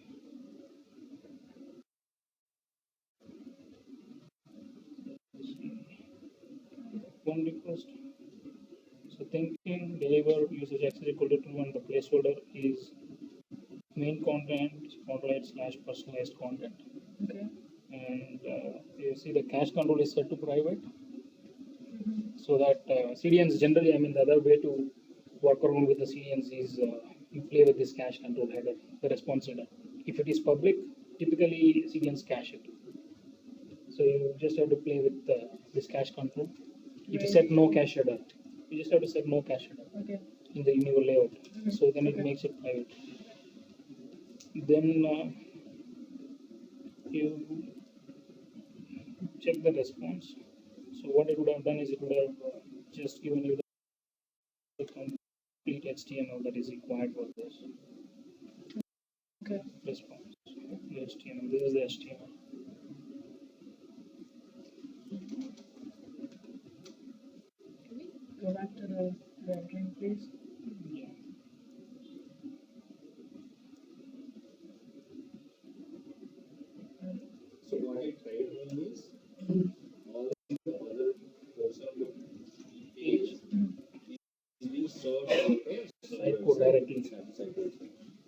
D: One request. So thinking deliver usage access equal to true and the placeholder is main content / personalized content.
A: Okay.
D: And you see the cache control is set to private, so that CDNs generally, I mean, the other way to work around with the CDNs is you play with this cache control header, the response header. If it is public, typically CDNs cache it. So you just have to play with this cache control. If you set no cache header, you just have to set no cache header
A: Okay.
D: in your layout. So then it
A: Okay.
D: makes it private. Then you check the response. So what it would have done is it would have just given you the complete HTML that is required for this
A: Okay.
D: response. The HTML. This is the HTML.
A: Can we go back to the rendering, please?
D: Yeah.
E: So what I tried doing is all the other portion of the page is being served on the
D: Sitecore directly.
E: Sitecore.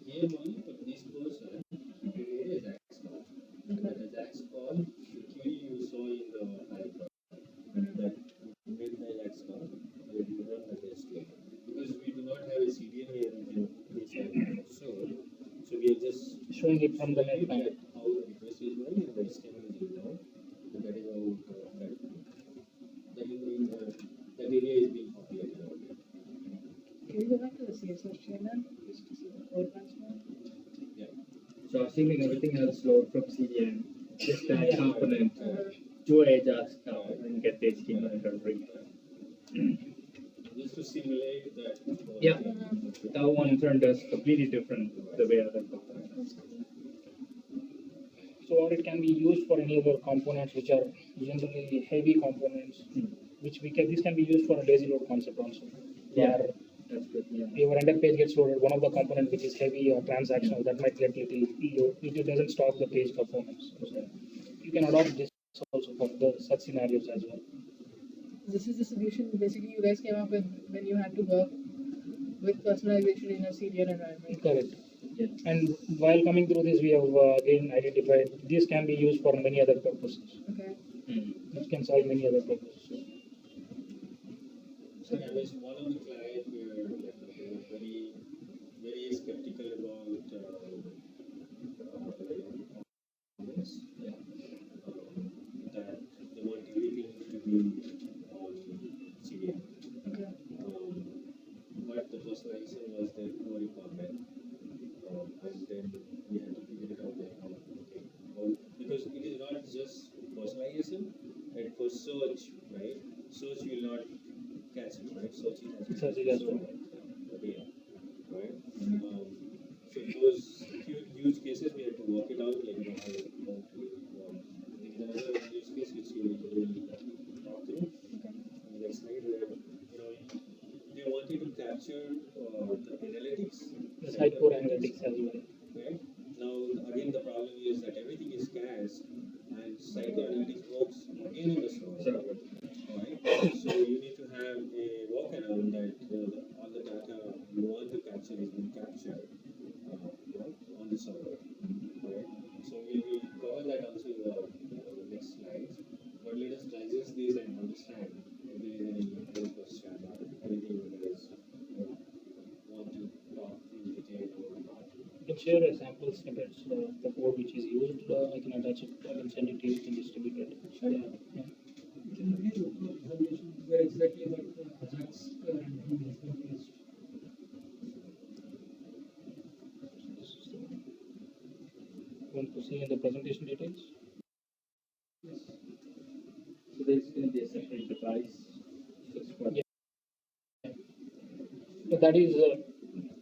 E: Here only for this person, we made a AJAX call. That AJAX call, the query you saw in the Sitecore, that made the AJAX call, that you run the test here. Because we do not have a CDN here in this Sitecore. So we are just
D: Showing it from the net panel.
E: how the request is going and the HTML is being done. And that is how that area is being populated out there.
A: Can we go back to the CSS chain then? Just to see the code once more?
E: Yeah.
F: So assuming everything else load from CDN, just that
D: Yeah.
F: component to AJAX card and get the HTML and bring it up.
E: Just to simulate that.
F: Yeah. That one in turn does completely different the way other components.
D: So or it can be used for any other components which are generally heavy components, which this can be used for a lazy load concept also.
F: Yeah.
D: Where
F: That's good. Yeah.
D: your render page gets loaded, one of the component which is heavy or transactional that might get little low, it doesn't stop the page performance. So you can adopt this also for such scenarios as well.
A: This is the solution basically you guys came up with when you had to work with personalization in a CDN environment.
D: Correct.
F: Yeah.
D: And while coming through this, we have again identified this can be used for many other purposes.
A: Okay.
D: It can solve many other purposes.
E: So I was one of the clients where they were very, very skeptical about this.
F: Yeah.
E: That they want everything to be on CDN.
A: Okay.
E: But the personalization was their core requirement. And then we had to figure it out like how, okay. Because it is not just personalization, and for search, right? Search will not catch it, right? Search it
D: Search it has to.
E: data, right? So those use cases we had to work it out, like how to work. There is another use case which we will talk through. On the next slide, where they wanted to capture the analytics.
D: The Sitecore analytics as well.
E: Right? Now, again, the problem is that everything is cached, and Sitecore analytics works again on the server. Right? So you need to have a workaround that all the data you want to capture is being captured on the server. Right? So we will cover that also in the next slides. But let us digest this and understand if there is any other question or anything you guys want to talk in detail or not.
D: You can share a sample snippets of the code which is used. I can attach it. I can send it to you. You can distribute it.
A: Sure.
D: Yeah. Can you give information where exactly that AJAX rendering is being used? Want to see in the presentation details?
F: Yes. So there's going to be a separate device.
D: Yeah. So that is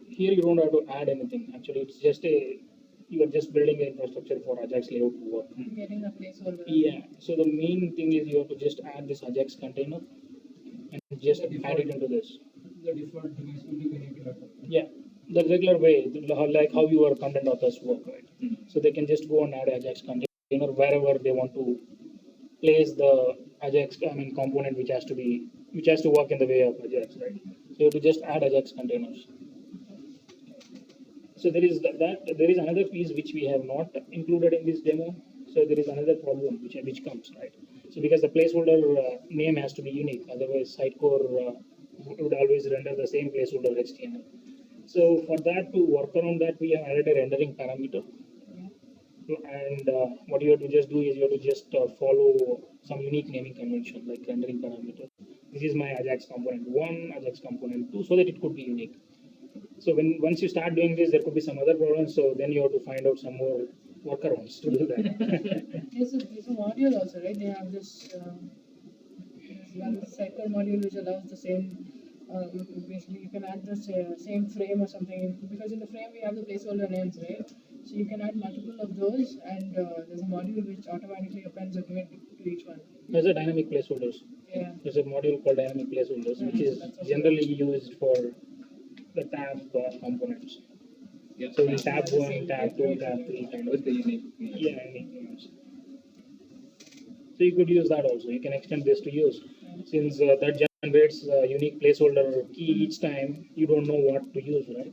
D: here you don't have to add anything. Actually, it's just you are just building an infrastructure for AJAX layout to work.
A: Getting a placeholder.
D: Yeah. So the main thing is you have to just add this AJAX container and just add it into this.
G: The default device will be connected.
D: Yeah. The regular way, like how your content authors work, right? So they can just go and add AJAX container wherever they want to place the AJAX, component which has to work in the way of AJAX, right? So you have to just add AJAX containers. So there is there is another piece which we have not included in this demo. So there is another problem which comes, right? So because the placeholder name has to be unique, otherwise Sitecore would always render the same placeholder HTML. So for that, to work around that, we have added a rendering parameter,
H: And what you have to just do is you have to just follow some unique naming convention like rendering parameter. This is my AJAX component 1, AJAX component 2, so that it could be unique. So when once you start doing this, there could be some other problems. So then you have to find out some more workarounds to do that.
A: There's a module also, right? They have this one Sitecore module which allows the same. Basically, you can add the same frame or something because in the frame we have the placeholder names, right? So you can add multiple of those, and there's a module which automatically appends a grid to each one.
H: There's a dynamic placeholders.
A: Yeah.
H: There's a module called dynamic placeholders, which is generally used for the tab components.
F: Yeah.
H: So in tab 1, tab 2, tab 3 kind of.
F: With the unique.
H: Yeah, unique names. So you could use that also. You can extend this to use. Since that generates a unique placeholder key each time, you don't know what to use, right?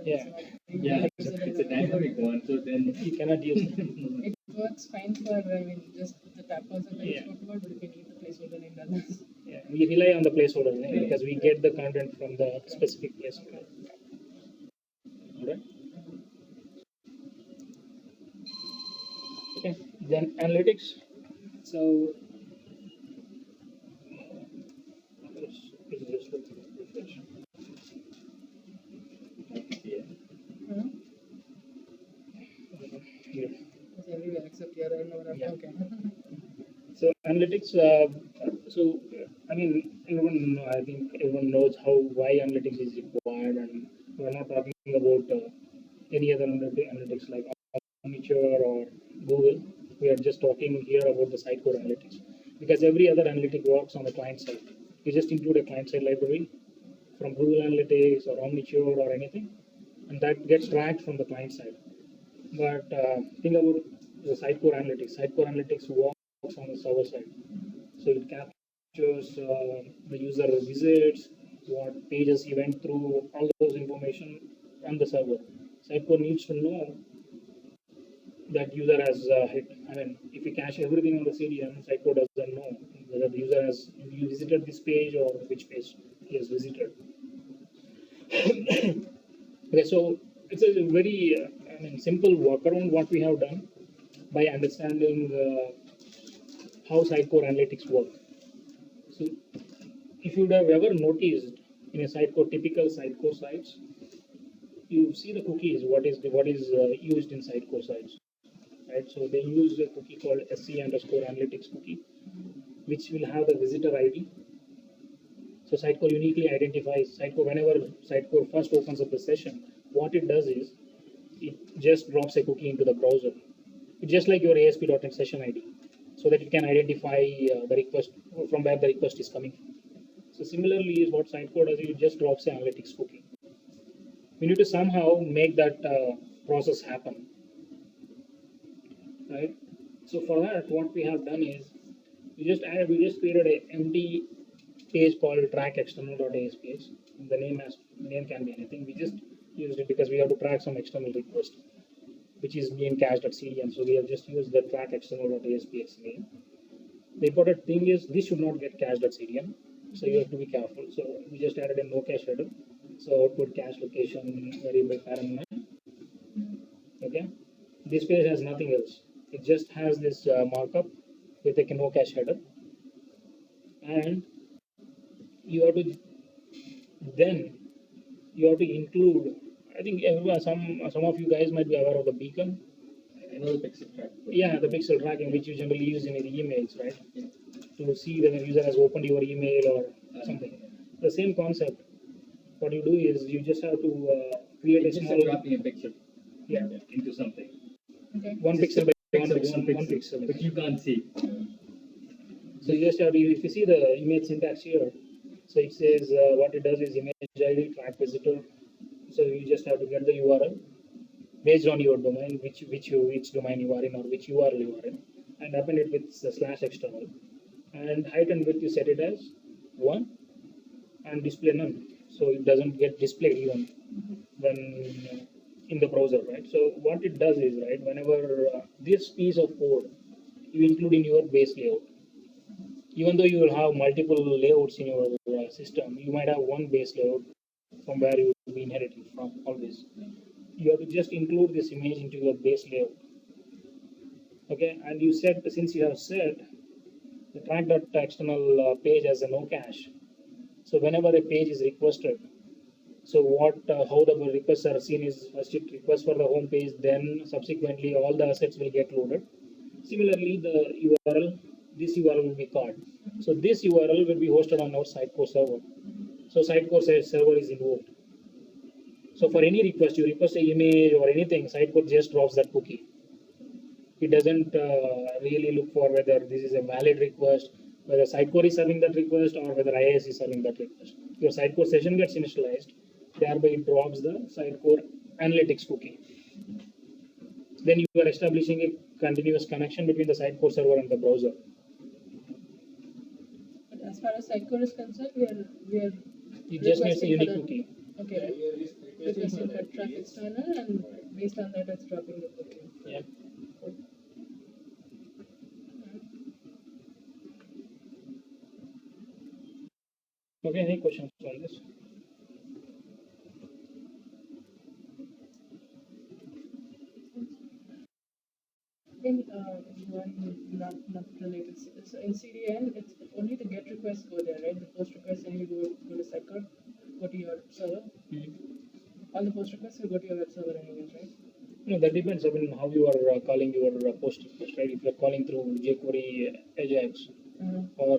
H: Yeah.
F: Yeah, it's a dynamic one, so then
H: You cannot use it.
A: It works fine for just the tab concept that you spoke about, but if you need the placeholder name, that's
H: Yeah, we rely on the placeholder because we get the content from the specific placeholder. Alright. Okay, then analytics. So just refresh. Yeah. Here.
A: it's everywhere except here. I don't know what I'm
H: Yeah.
A: okay.
H: So analytics. I mean, I think everyone knows why analytics is required, and we're not talking about any other analytics like Omniture or Google. We are just talking here about the Sitecore analytics because every other analytic works on the client side. You just include a client side library from Google Analytics or Omniture or anything, and that gets tracked from the client side. But think about the Sitecore analytics. Sitecore analytics works on the server side. So it captures the user visits, what pages he went through, all those information on the server. Sitecore needs to know that user has hit. I mean, if you cache everything on the CDN, Sitecore doesn't know whether the user has you visited this page or which page he has visited. Okay, so it's a very simple workaround what we have done by understanding how Sitecore analytics work. So if you would have ever noticed in a Sitecore, typical Sitecore sites, you see the cookies, what is used in Sitecore sites, right? So they use a cookie called SC_analytics cookie, which will have the visitor ID. So Sitecore uniquely identifies whenever Sitecore first opens up the session, what it does is it just drops a cookie into the browser. It's just like your ASP.NET session ID, so that it can identify the request from where the request is coming from. So similarly, is what Sitecore does, it just drops an analytics cookie. We need to somehow make that process happen, right? So for that, what we have done is we just created an empty page called track external.aspx. The name can be anything. We just used it because we have to track some external request, which is being cached at CDN. So we have just used the track external.aspx name. The important thing is this should not get cached at CDN, so you have to be careful. So we just added a no cache header. So output cache location variable param 9. Okay, this page has nothing else. It just has this markup with a no cache header, and you have to include. I think everyone, some of you guys might be aware of the beacon.
F: I know the pixel track.
H: Yeah, the pixel tracking, which you generally use in the emails, right? Yeah. To see whether the user has opened your email or something. The same concept. What you do is you just have to create a small
F: dropping a picture.
H: Yeah.
F: Into something.
A: Okay.
H: One pixel by one
F: pixel,
H: pixel.
F: but you can't see.
H: So you just have to, if you see the image syntax here, so it says what it does is image ID track visitor. So you just have to get the URL based on your domain, which domain you are in or which URL you are in, and append it with /external. And height and width you set it as 1 and display none. So it doesn't get displayed even when in the browser, right? So what it does is, right, whenever this piece of code you include in your base layout, even though you will have multiple layouts in your system, you might have one base layout from where you will be inheriting from always. You have to just include this image into your base layout. Okay, and you said, since you have said the track.external page as a no cache, so whenever a page is requested, so what, how the requests are seen is first it requests for the home page, then subsequently all the assets will get loaded. Similarly, the URL, this URL will be called. So this URL will be hosted on our Sitecore server. So Sitecore server is invoked. So for any request, you request an image or anything, Sitecore just drops that cookie. It doesn't really look for whether this is a valid request, whether Sitecore is serving that request or whether IIS is serving that request. Your Sitecore session gets initialized, thereby it drops the Sitecore analytics cookie. Then you are establishing a continuous connection between the Sitecore server and the browser.
A: But as far as Sitecore is concerned, we are
H: It just needs a
A: requesting for
H: unique
A: the-
H: cookie.
A: Okay, requesting for track external, and based on that, it's dropping the cookie.
H: Yeah. Okay, any questions on this?
A: In one not related, so in CDN, it's only the get requests go there, right? The post requests only go to Sitecore, go to your server. All the post requests will go to your web server anyways, right?
H: No, that depends on how you are calling your post request, right? If you are calling through jQuery AJAX, or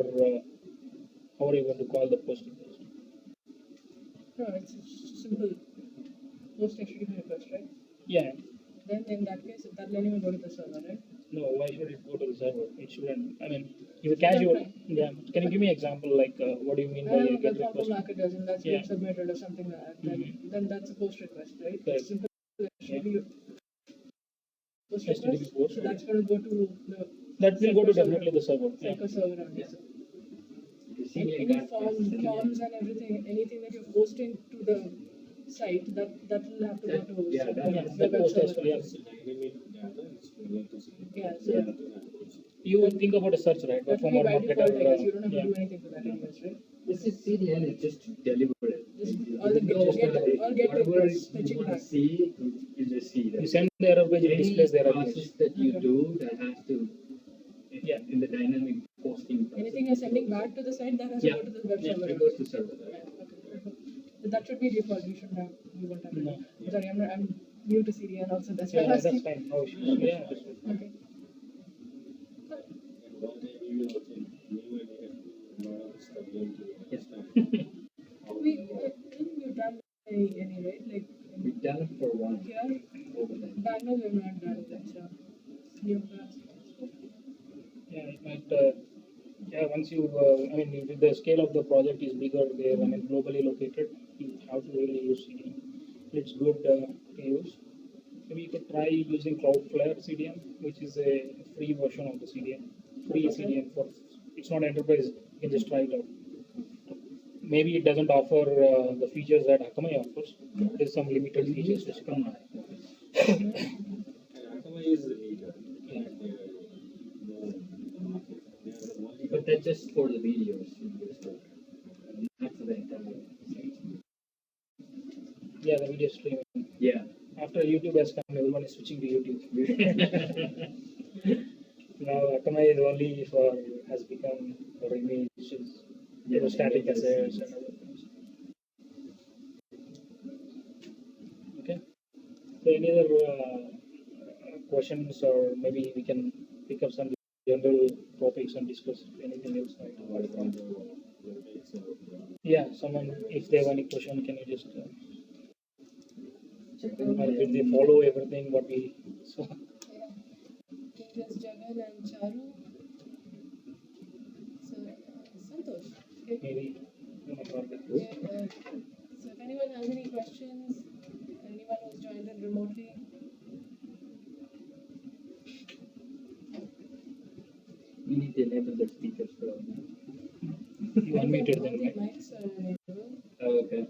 H: how are you going to call the post request?
A: No, it's a simple post HTTP request, right?
H: Yeah.
A: Then in that case, that line will go to the server, right?
H: No, why should it go to the server? It shouldn't. I mean, if a casual, yeah. Can you give me an example, like what do you mean by
A: I
H: a
A: have
H: get
A: a web
H: request?
A: marketers and that's
H: Yeah.
A: been submitted or something like that. Then that's a post request, right?
H: Correct.
A: It's simple HTTP post
H: HTTP
A: request.
H: post,
A: So that's going to go to the
H: That will go to
A: Sitecore server.
H: definitely the server. Yeah.
A: Sitecore server only. So any forms and everything, anything that you're posting to the site, that will have to go to
B: Yeah,
A: server,
B: that-
A: the
H: that
A: web
H: post has
A: server.
H: to, yeah.
B: It's a dynamic data, it's going to see.
A: Yeah, so
H: You will think about a search, right?
A: that will
H: From
A: be
H: our
A: by default, I guess. You
H: marketer.
A: don't have to
H: Yeah.
A: do anything to that anyways, right?
I: This is CDN, it's just deliberate.
A: Just all the get
I: Whatever
A: requests,
I: you
A: fetching
I: want to
A: back.
I: see, you just see that.
H: You send the error page, it
I: Any
H: displays the error page.
I: process that you do that has to,
H: Yeah.
I: in the dynamic posting process.
A: Anything you're sending back to the site, that has to
I: Yeah.
A: go to the web
I: Yeah,
A: server.
I: it goes to server.
A: Yeah, okay. But that should be default. You shouldn't have. You won't have.
H: No.
A: Sorry, I'm new to CDN also. That's why
H: Yeah,
A: I'm
H: that's
A: asking.
H: fine. No issues. Yeah.
A: Okay.
B: And one time you will also new and you have a lot of stuff going to
I: Yes.
A: Didn't you done any right? Like
I: We've done it for one
A: here,
I: over there.
A: Bangalore we've not done that. So new class.
H: Yeah, it might. Yeah, once you, I mean, if the scale of the project is bigger, there, I mean, globally located, you have to really use CDN. It's good to use. Maybe you could try using Cloudflare CDN, which is a free version of the CDN. Free CDN for, it's not enterprise, you can just try it out. Maybe it doesn't offer the features that Akamai offers. There's some limited features which come out.
B: And Akamai is the leader. And they are known in the market. They are the only
I: But that's just for the videos. Not for the entire site.
H: Yeah, the video streaming.
I: Yeah.
H: After YouTube has come, everyone is switching to YouTube. Now Akamai is only for, has become for images, static assets and other things. Okay. So any other questions, or maybe we can pick up some general topics and discuss anything else. Right? Yeah, someone, if they have any question, can you just or did they follow everything what we saw?
A: Just Jagan and Charu. So Santosh. Okay.
H: Maybe one of our
A: Okay, so if anyone has any questions, anyone who's joined in remotely,
I: We need to enable the speakers for all.
H: you unmuted them,
A: all the
H: right?
A: mics are enabled.
I: Oh, okay.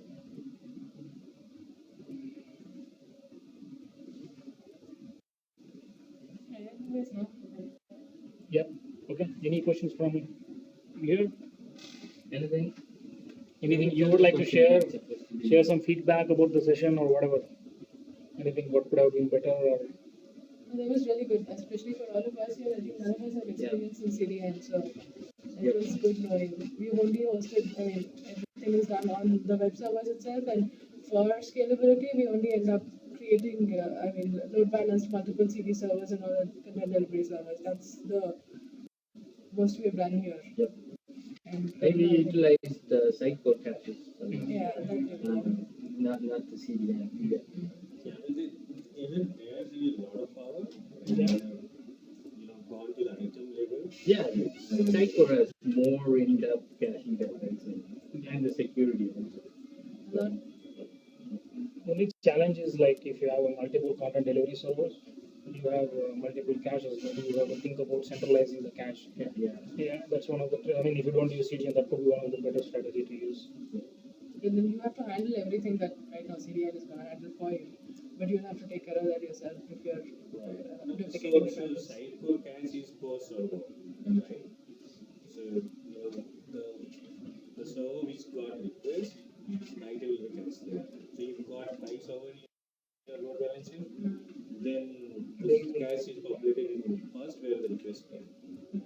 A: Anyways, no.
H: Yeah. Okay. Any questions from here?
I: Anything?
H: Anything you would like to share? Share some feedback about the session or whatever. Anything what could have been better or
A: That was really good, especially for all of us here. I think none of us have experience in CDN, so it was good knowing. We only hosted, I mean, everything is done on the web servers itself, and for scalability, we only end up creating, load balanced multiple CD servers and all the content delivery servers. That's the most we have done here.
I: Yep.
A: And
I: Maybe utilize the Sitecore caches.
A: yeah, that
I: Not the CDN. Yeah.
B: Yeah, even there is a lot of power. Gone to the item level.
I: Yeah, Sitecore has more in-depth caching techniques and the security also.
H: Only challenge is like if you have a multiple content delivery servers, you have multiple caches, then you have to think about centralizing the cache. Yeah, that's one of the. I mean, if you don't use CDN, that could be one of the better strategy to use.
A: And then you have to handle everything that right now CDN is going to handle for you. But you'll have to take care of that yourself if you're duplicating
B: So
A: the
B: Sitecore cache is per server, right? So the server which got request, item will be cached there. So you've got 5 servers in your load balancing, then the cache is populated in first where the request came.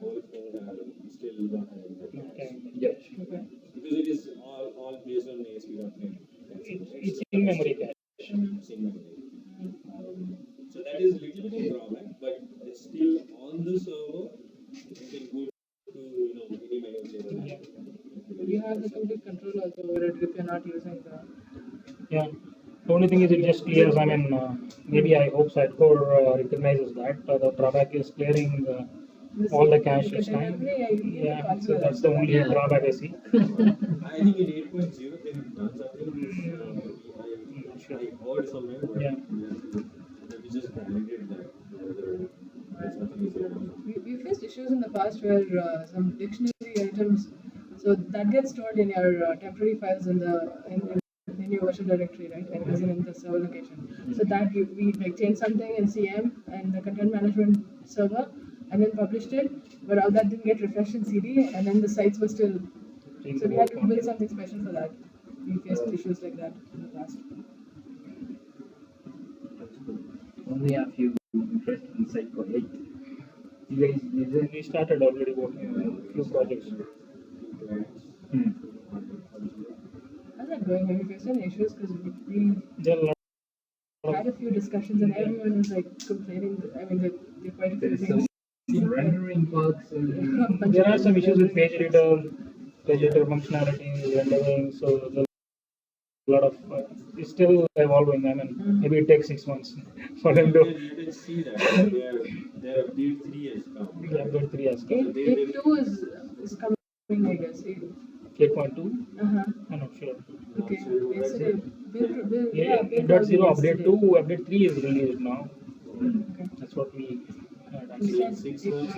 B: All 4 are still not having that cache.
I: Yeah.
A: Okay.
B: Because it is all based on ASP.NET.
H: It's in memory cache.
B: So that is a little bit of drawback, but it's still on the server. You can go to any managed level.
H: Yeah.
A: You have the complete control also over it if you're not using the.
H: Yeah. The only thing is it just clears. I mean, maybe I hope Sitecore recognizes that the drawback is clearing all the cache each time. Yeah, so that's the only drawback I see.
B: I think in 8.0 they have done something. I heard somewhere, but
H: Yeah.
B: we just validated that. Something is there.
A: We faced issues in the past where some dictionary items, so that gets stored in your temporary files in your virtual directory, right? And as in the server location. So that we like changed something in CM and the content management server, and then published it, but all that didn't get refreshed in CD, and then the sites were still. So we had to build something special for that. We faced issues like that in the past.
I: Only a few interested in Sitecore 8. You guys did
H: We started already working on a few projects.
A: How's that going? Have you faced any issues? Because we
H: There are a lot
A: had a few discussions and everyone was like complaining. I mean, there quite a few
I: There's
A: things.
I: some rendering bugs and
H: there are some issues with page editor functionality, rendering, so there's a lot of it's still evolving. I mean, maybe it takes 6 months for them to.
B: You can see that their update 3 has come.
H: Yeah, good 3 years.
A: 8.2 is coming, I guess.
H: 8.2?
A: Uh-huh.
H: I'm not sure.
A: Okay. Yesterday,
H: Yeah, 8.0 update 2, update 3 is released now.
A: Okay.
H: That's what we had
A: You
H: actually.
A: said
B: 6 months